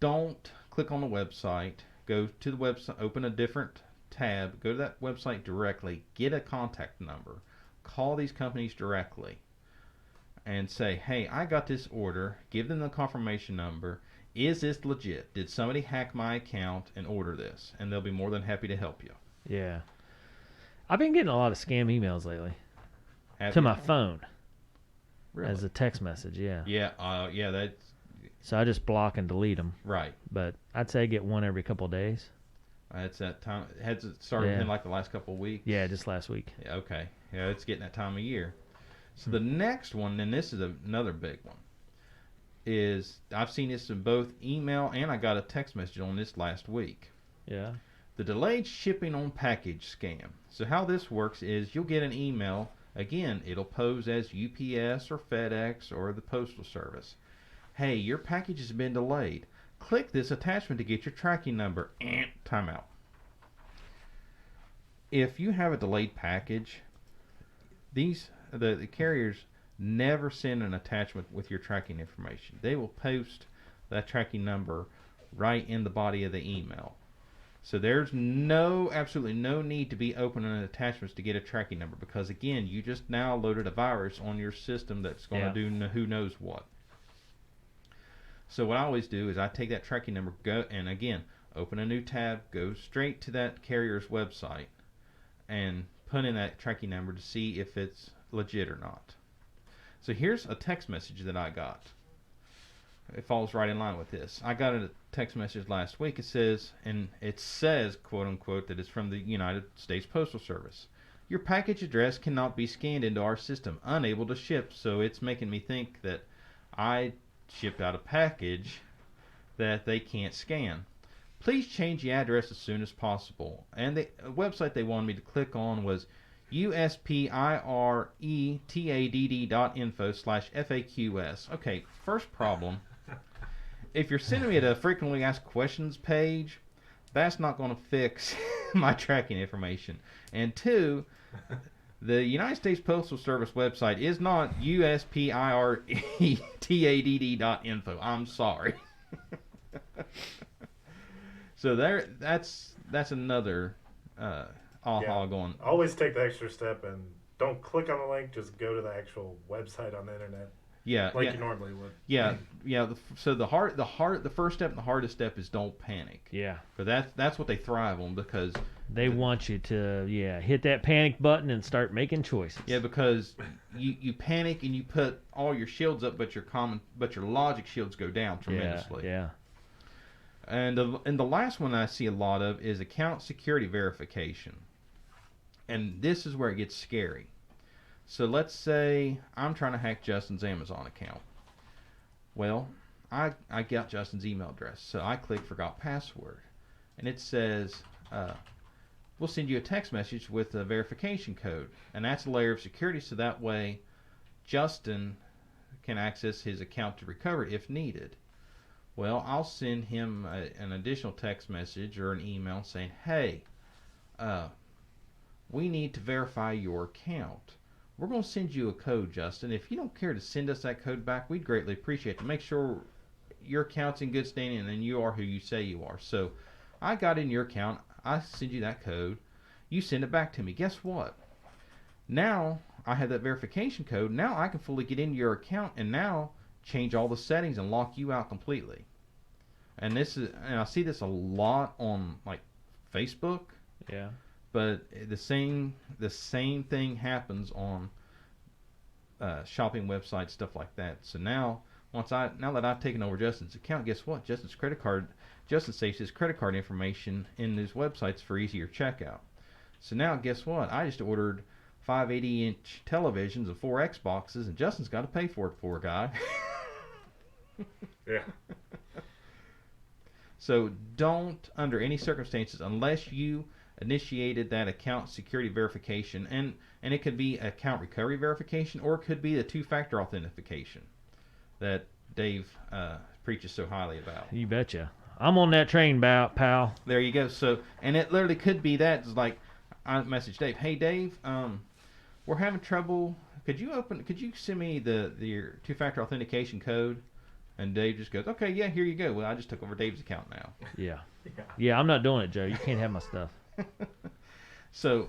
don't click on the website. Go to the website, open a different tab, go to that website directly, get a contact number, call these companies directly, and say, hey, I got this order. Give them the confirmation number. Is this legit? Did somebody hack my account and order this? And they'll be more than happy to help you. Yeah. I've been getting a lot of scam emails lately. To my phone. Really? As a text message, yeah. Yeah, that's... So I just block and delete them. Right. But I'd say I get one every couple of days. It's that time. Has it started within like the last couple of weeks? Yeah, just last week. Yeah, okay. Yeah, it's getting that time of year. So the next one, and this is another big one, is I've seen this in both email and I got a text message on this last week. Yeah. The delayed shipping on package scam. So how this works is you'll get an email. Again, it'll pose as UPS or FedEx or the Postal Service. Hey, your package has been delayed. Click this attachment to get your tracking number. Timeout. If you have a delayed package, the carriers never send an attachment with your tracking information. They will post that tracking number right in the body of the email. So there's absolutely no need to be opening attachments to get a tracking number, because again, you just now loaded a virus on your system that's going to do who knows what. So what I always do is I take that tracking number, go and again, open a new tab, go straight to that carrier's website, and put in that tracking number to see if it's legit or not. So here's a text message that I got. It falls right in line with this. I got a text message last week. It says, quote unquote, that it's from the United States Postal Service. Your package address cannot be scanned into our system. Unable to ship. So it's making me think that I shipped out a package that they can't scan. Please change the address as soon as possible. And the website they wanted me to click on was uspirettadd.info/FAQs. Okay, first problem. If you're sending me to frequently asked questions page, that's not going to fix my tracking information. And two, the United States Postal Service website is not uspirettadd.info. I'm sorry. So that's another going. Always take the extra step and don't click on the link. Just go to the actual website on the internet. Yeah, like you normally would. Yeah. So the first step and the hardest step is don't panic. Yeah. But that's what they thrive on, because they want you to hit that panic button and start making choices. Yeah, because you panic and you put all your shields up, but your logic shields go down tremendously. Yeah. And the last one I see a lot of is account security verification. And this is where it gets scary. So let's say I'm trying to hack Justin's Amazon account. Well, I got Justin's email address, so I click forgot password. And it says, we'll send you a text message with a verification code. And that's a layer of security, so that way Justin can access his account to recover if needed. Well, I'll send him an additional text message or an email saying, hey, we need to verify your account. We're going to send you a code, Justin. If you don't care to send us that code back, we'd greatly appreciate it to make sure your account's in good standing and you are who you say you are. So I got in your account. I send you that code. You send it back to me. Guess what? Now I have that verification code. Now I can fully get into your account and now change all the settings and lock you out completely. And I see this a lot on like Facebook. Yeah. But the same thing happens on shopping websites, stuff like that. So now that I've taken over Justin's account, guess what? Justin saves his credit card information in these websites for easier checkout. So now guess what? I just ordered 5 80-inch televisions and 4 Xboxes, and Justin's got to pay for it, poor guy. Yeah. So don't, under any circumstances, unless you initiated that account security verification, and it could be account recovery verification, or it could be the two-factor authentication that Dave preaches so highly about. You betcha. I'm on that train, pal. There you go. So, and it literally could be that. It's like, I message Dave, hey Dave, we're having trouble. Could you send me your two-factor authentication code? And Dave just goes, okay, yeah, here you go. Well, I just took over Dave's account now. Yeah, I'm not doing it, Joe. You can't have my stuff. So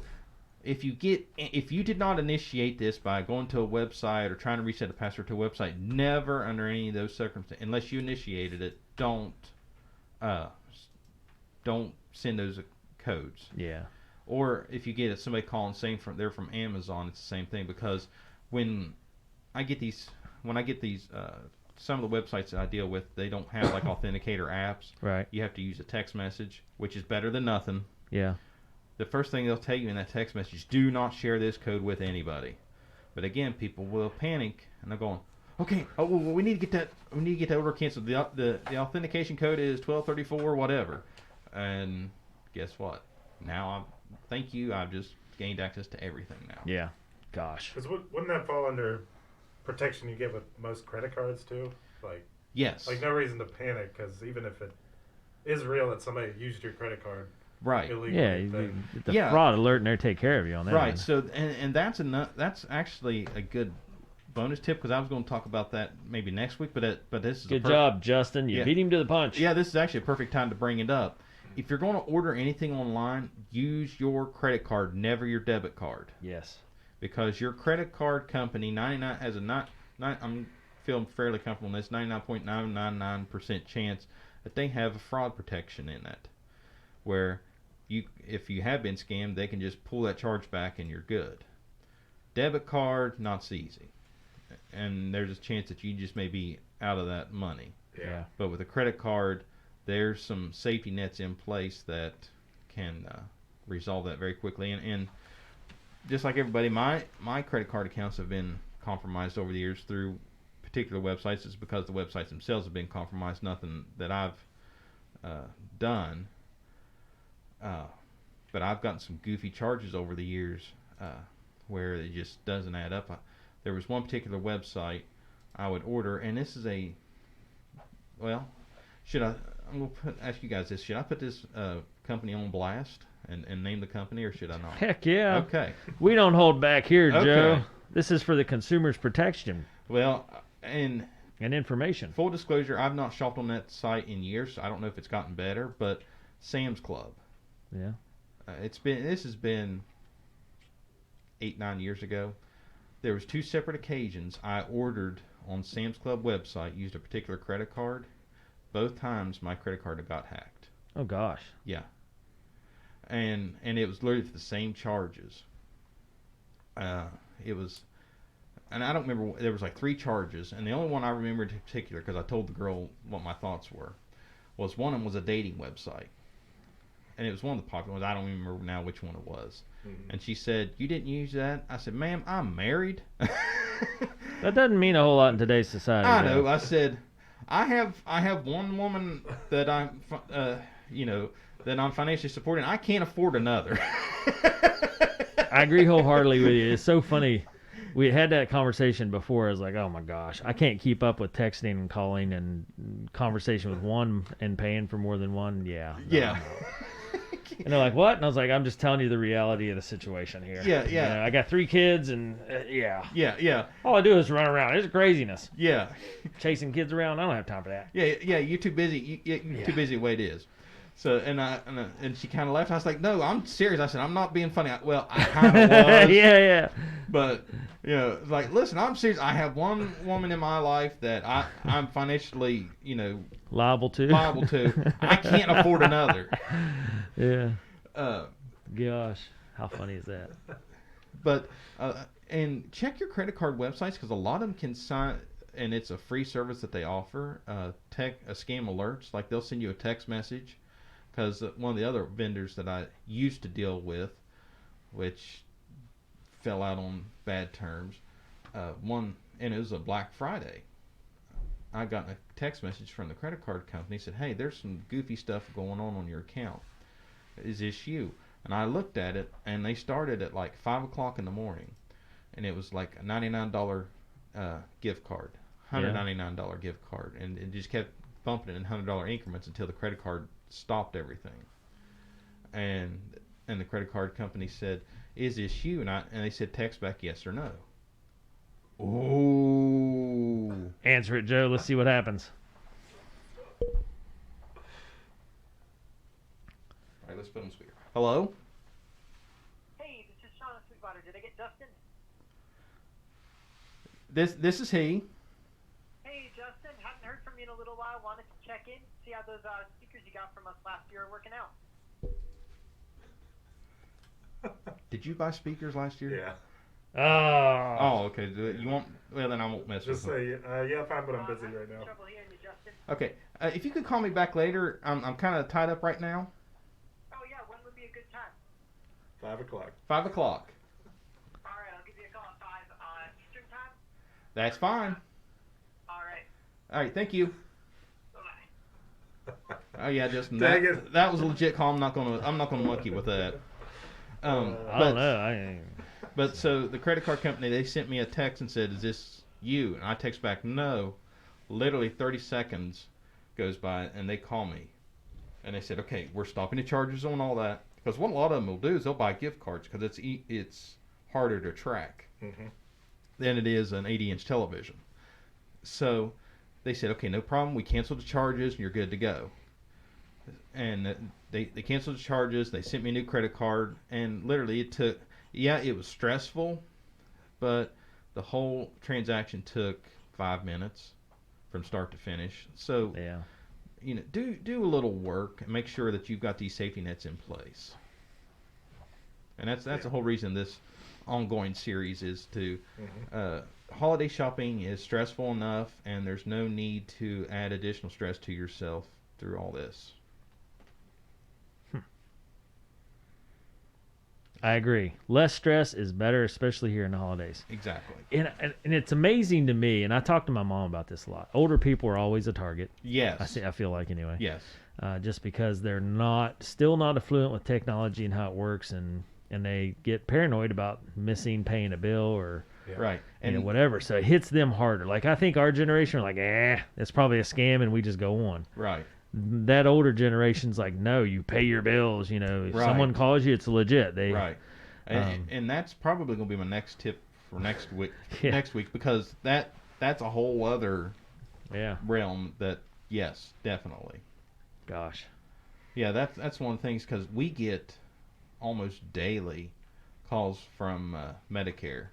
if you did not initiate this by going to a website or trying to reset a password to a website, never under any of those circumstances, unless you initiated it, don't send those codes. Yeah. Or if you get somebody calling saying they're from Amazon, it's the same thing, because when I get these some of the websites that I deal with, they don't have like authenticator apps. Right. You have to use a text message, which is better than nothing. Yeah. The first thing they'll tell you in that text message, do not share this code with anybody. But again, people will panic and they're going, okay, well, we need to get that order canceled. The authentication code is 1234 whatever. And guess what? Now thank you, I've just gained access to everything now. Yeah. Gosh. Because wouldn't that fall under protection you get with most credit cards too? Like, yes. Like no reason to panic, because even if it is real that somebody used your credit card, right? Illegally, the fraud alert and they take care of you on that. Right. So and that's actually a good bonus tip, because I was going to talk about that maybe next week, but this is good job, Justin. You beat him to the punch. Yeah, this is actually a perfect time to bring it up. If you're going to order anything online, use your credit card, never your debit card. Yes. Because your credit card company, I'm feeling fairly comfortable in this, 99.999% chance that they have a fraud protection in that, where if you have been scammed, they can just pull that charge back and you're good. Debit card, not so easy, and there's a chance that you just may be out of that money. Yeah. But with a credit card, there's some safety nets in place that can resolve that very quickly. And just like everybody, my credit card accounts have been compromised over the years through particular websites. It's because the websites themselves have been compromised. Nothing that I've done. But I've gotten some goofy charges over the years where it just doesn't add up. There was one particular website I would order, and this is well, I'm going to ask you guys this. Should I put this company on blast and name the company, or should I not? Heck yeah. Okay. We don't hold back here, Okay. Joe. This is for the consumer's protection Well, and information. full disclosure, I've not shopped on that site in years, so I don't know if it's gotten better, but Sam's Club. Yeah. This has been 8-9 years ago. There was 2 separate occasions I ordered on Sam's Club website, used a particular credit card. Both times my credit card got hacked. Oh gosh. Yeah. And it was literally for the same charges. It was, and I don't remember, there was like 3 charges, and the only one I remembered in particular, because I told the girl what my thoughts were, was one of them was a dating website. And it was one of the popular ones. I don't even remember now which one it was. Mm-hmm. And she said, "You didn't use that?" I said, "Ma'am, I'm married." That doesn't mean a whole lot in today's society. I know. I said, I have one woman that I'm, that I'm financially supporting. I can't afford another. I agree wholeheartedly with you. It's so funny. We had that conversation before. I was like, oh my gosh, I can't keep up with texting and calling and conversation with one and paying for more than one. Yeah. Yeah. And they're like, what? And I was like, I'm just telling you the reality of the situation here. Yeah, yeah. You know, I got 3 kids, and yeah. Yeah, yeah. All I do is run around. It's craziness. Yeah. Chasing kids around. I don't have time for that. Yeah, yeah. You're too busy. You're too busy the way it is. So and she kind of laughed. I was like, "No, I'm serious." I said, "I'm not being funny." Well, I kind of was. Yeah. But like, listen, I'm serious. I have one woman in my life that I'm financially, liable to. I can't afford another. Yeah. Gosh, how funny is that? But and check your credit card websites, because a lot of them can sign, and it's a free service that they offer. Scam alerts, like they'll send you a text message. Because one of the other vendors that I used to deal with, which fell out on bad terms, and it was a Black Friday, I got a text message from the credit card company, said, "Hey, there's some goofy stuff going on your account. Is this you?" And I looked at it, and they started at like 5 o'clock in the morning, and it was like a $99 gift card, $199 gift card, and it just kept bumping it in $100 increments until the credit card stopped everything. And the credit card company said, "Is this you?" And they said, "Text back yes or no." Ooh. Answer it, Joe. Let's see what happens. All right, let's put on speaker. Hello? Hey, this is Sean Sweetwater. Did I get Justin? This is he. Hey, Justin. Haven't heard from you in a little while. Wanted to check in, see how those speakers you got from us last year are working out. Did you buy speakers last year? Yeah. Oh, okay. You want? Well, then I won't mess Just with you. say, yeah, fine, but I'm busy right now. Trouble hearing you, Justin. Okay. If you could call me back later, I'm kind of tied up right now. Oh yeah, when would be a good time? 5 o'clock. 5 o'clock. All right, I'll give you a call at 5 Eastern time. That's fine. All right. All right. Thank you. Bye-bye. Oh yeah, Justin. Dang it. That was a legit call. I'm not gonna monkey with that. I don't know. But so the credit card company, they sent me a text and said, "Is this you?" And I text back, "No." Literally 30 seconds goes by, and they call me, and they said, "Okay, we're stopping the charges on all that." Because what a lot of them will do is they'll buy gift cards, because it's harder to track than it is an 80-inch television. So they said, "Okay, no problem. We canceled the charges, and you're good to go." And they canceled the charges. They sent me a new credit card, and literally it was stressful, but the whole transaction took 5 minutes from start to finish. So Yeah. Do a little work and make sure that you've got these safety nets in place. And that's the whole reason this ongoing series is to holiday shopping is stressful enough, and there's no need to add additional stress to yourself through all this. I agree. Less stress is better, especially here in the holidays. Exactly. And it's amazing to me, and I talk to my mom about this a lot. Older people are always a target. Yes. I feel like anyway. Yes. Just because they're still not affluent with technology and how it works, and they get paranoid about paying a bill or Right. and whatever. So it hits them harder. Like I think our generation are like, it's probably a scam, and we just go on. Right. That older generation's like, no, you pay your bills. If Right. someone calls you, it's legit. Right. And that's probably going to be my next tip for next week. Yeah. Next week, because that's a whole other Yeah. realm. That yes, definitely. Gosh. Yeah, that's one of the things, because we get almost daily calls from Medicare,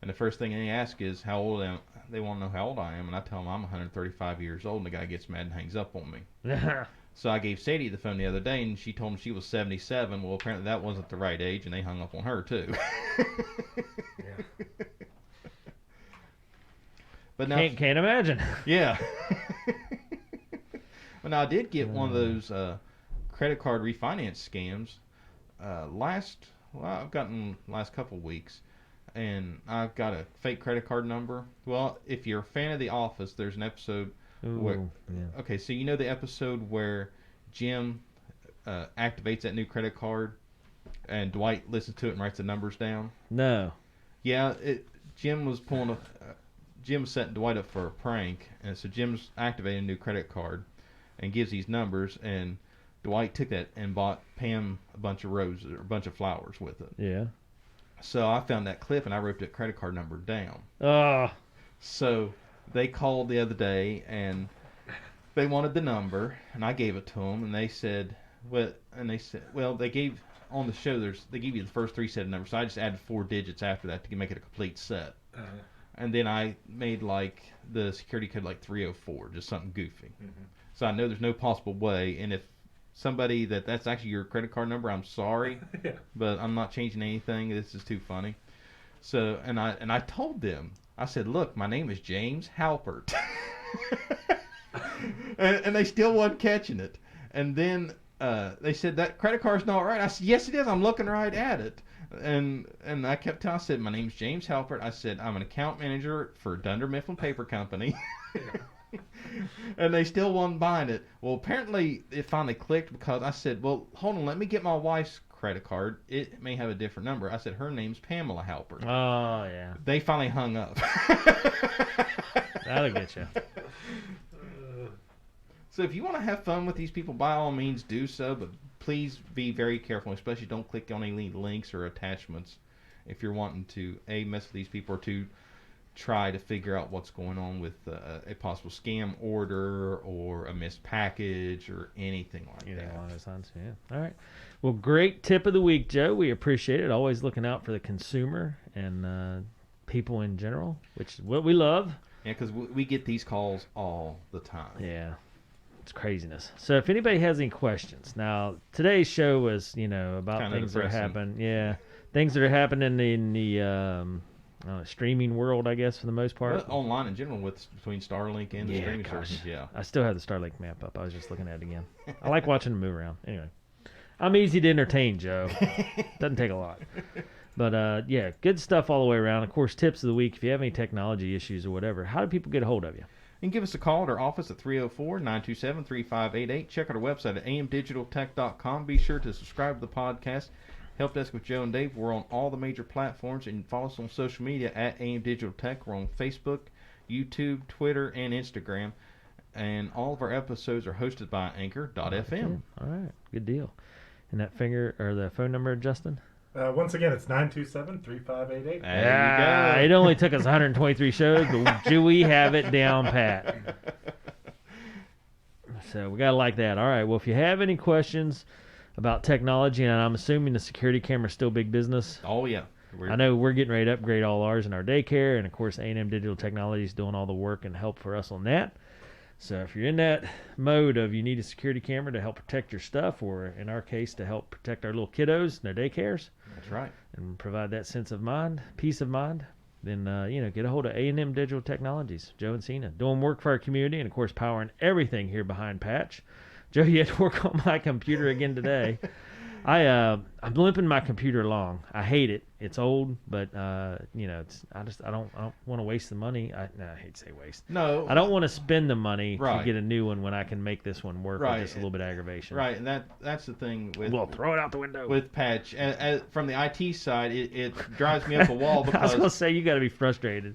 and the first thing they ask is how old I am. They want to know how old I am, and I tell them I'm 135 years old, and the guy gets mad and hangs up on me. So I gave Sadie the phone the other day, and she told me she was 77. Well, apparently that wasn't the right age, and they hung up on her too. Yeah. But now, Can't imagine. yeah. But now I did get one of those credit card refinance scams I've gotten last couple weeks, and I've got a fake credit card number. Well, if you're a fan of The Office, there's an episode where, Yeah. okay, so you know the episode where Jim activates that new credit card, and Dwight listens to it and writes the numbers down? No. Yeah, Jim was setting Dwight up for a prank, and so Jim's activating a new credit card and gives these numbers, and Dwight took that and bought Pam a bunch of roses or a bunch of flowers with it. Yeah. So I found that clip and I wrote that credit card number down. Oh. So they called the other day and they wanted the number, and I gave it to them, and they said, they gave on the show they give you the first three set of numbers. So I just added 4 digits after that to make it a complete set. And then I made like the security code like 304, just something goofy. Mm-hmm. So I know there's no possible way, and if somebody that's actually your credit card number, I'm sorry, Yeah. but I'm not changing anything. This is too funny. So and I told them, I said, look, my name is James Halpert, and they still wasn't catching it. And then they said that credit card's not right. I said, yes, it is. I'm looking right at it. And I kept telling, I said, my name's James Halpert. I said, I'm an account manager for Dunder Mifflin Paper Company. And they still wasn't buying it. Well, apparently it finally clicked, because I said, well, hold on, let me get my wife's credit card. It may have a different number. I said, her name's Pamela Halpert. Oh, yeah. They finally hung up. That'll get you. So if you want to have fun with these people, by all means do so, but please be very careful, especially don't click on any links or attachments if you're wanting to mess with these people, or to try to figure out what's going on with a possible scam order or a missed package or anything like that. Along those lines, yeah. All right. Well, great tip of the week, Joe. We appreciate it. Always looking out for the consumer and people in general, which is what we love. Yeah, because we get these calls all the time. Yeah. It's craziness. So if anybody has any questions, now today's show was, about Kinda things that depressing. happen. Yeah. Things that are happening in the streaming world, I guess, for the most part. Well, online in general, between Starlink and the streaming gosh. services, yeah. I still have the Starlink map up. I was just looking at it again. I like watching them move around. Anyway, I'm easy to entertain, Joe. Doesn't take a lot. But, yeah, good stuff all the way around. Of course, tips of the week. If you have any technology issues or whatever, how do people get a hold of you? You can give us a call at our office at 304-927-3588. Check out our website at amdigitaltech.com. Be sure to subscribe to the podcast. Help Desk with Joe and Dave. We're on all the major platforms, and follow us on social media at AM Digital Tech. We're on Facebook, YouTube, Twitter, and Instagram. And all of our episodes are hosted by Anchor.fm. All right, good deal. And that the phone number, Justin? Once again, it's 927-3588. There you It go. only took us 123 shows, but do we have it down pat? So we got to like that. All right, well, if you have any questions about technology, and I'm assuming the security camera is still big business. Oh, yeah. I know we're getting ready to upgrade all ours in our daycare, and of course A&M Digital Technology is doing all the work and help for us on that. So if you're in that mode of you need a security camera to help protect your stuff, or in our case to help protect our little kiddos and their daycares, That's right. and provide that sense of mind, peace of mind, then get a hold of A&M Digital Technologies, Joe and Cena, doing work for our community, and of course powering everything here behind Patch. Joe, you had to work on my computer again today. I I'm limping my computer along. I hate it. It's old, but I don't want to waste the money. I hate to say waste. No, I don't want to spend the money to Right. get a new one when I can make this one work Right. with just a little bit of aggravation. right, and that's the thing with Well, throw it out the window. with patch. From the IT side, it drives me up a wall I was gonna because say you got to be frustrated.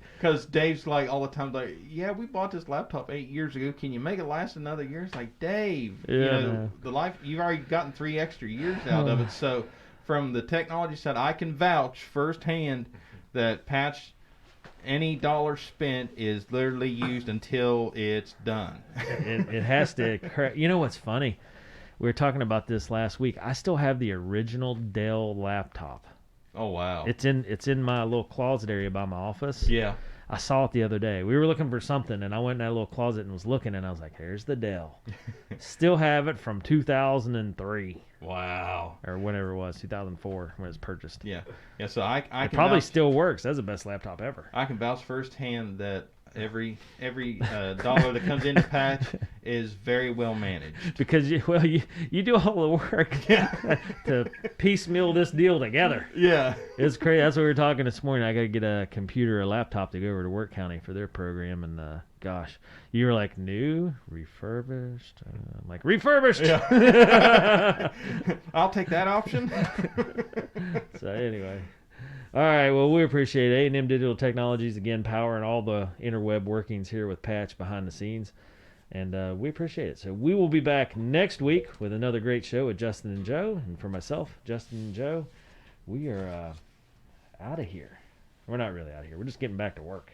Dave's like all the time like, yeah, we bought this laptop 8 years ago. Can you make it last another year? It's like, Dave, Yeah, no. the life you've already gotten 3 extra years out of it. So from the technology side, I can vouch firsthand that patch, any dollar spent is literally used until it's done. It has to. You know what's funny? We were talking about this last week. I still have the original Dell laptop. Oh wow. It's in my little closet area by my office. Yeah. I saw it the other day. We were looking for something, and I went in that little closet and was looking, and I was like, "Here's the Dell." Still have it from 2003 Wow. or whatever it was, 2004 when it was purchased. Yeah. Yeah. So I It can probably vouch, still works. That's the best laptop ever. I can vouch firsthand that every dollar that comes into patch is very well managed. Because you do all the work to piecemeal this deal together. Yeah. It's crazy. That's what we were talking this morning. I got to get a computer, a laptop to go over to Work County for their program. And gosh, you were like, new, refurbished. I'm like, refurbished. Yeah. I'll take that option. So anyway. All right. Well, we appreciate A&M Digital Technologies, again, powering all the interweb workings here with Patch behind the scenes. And we appreciate it. So we will be back next week with another great show with Justin and Joe. And for myself, Justin and Joe, we are out of here. We're not really out of here. We're just getting back to work.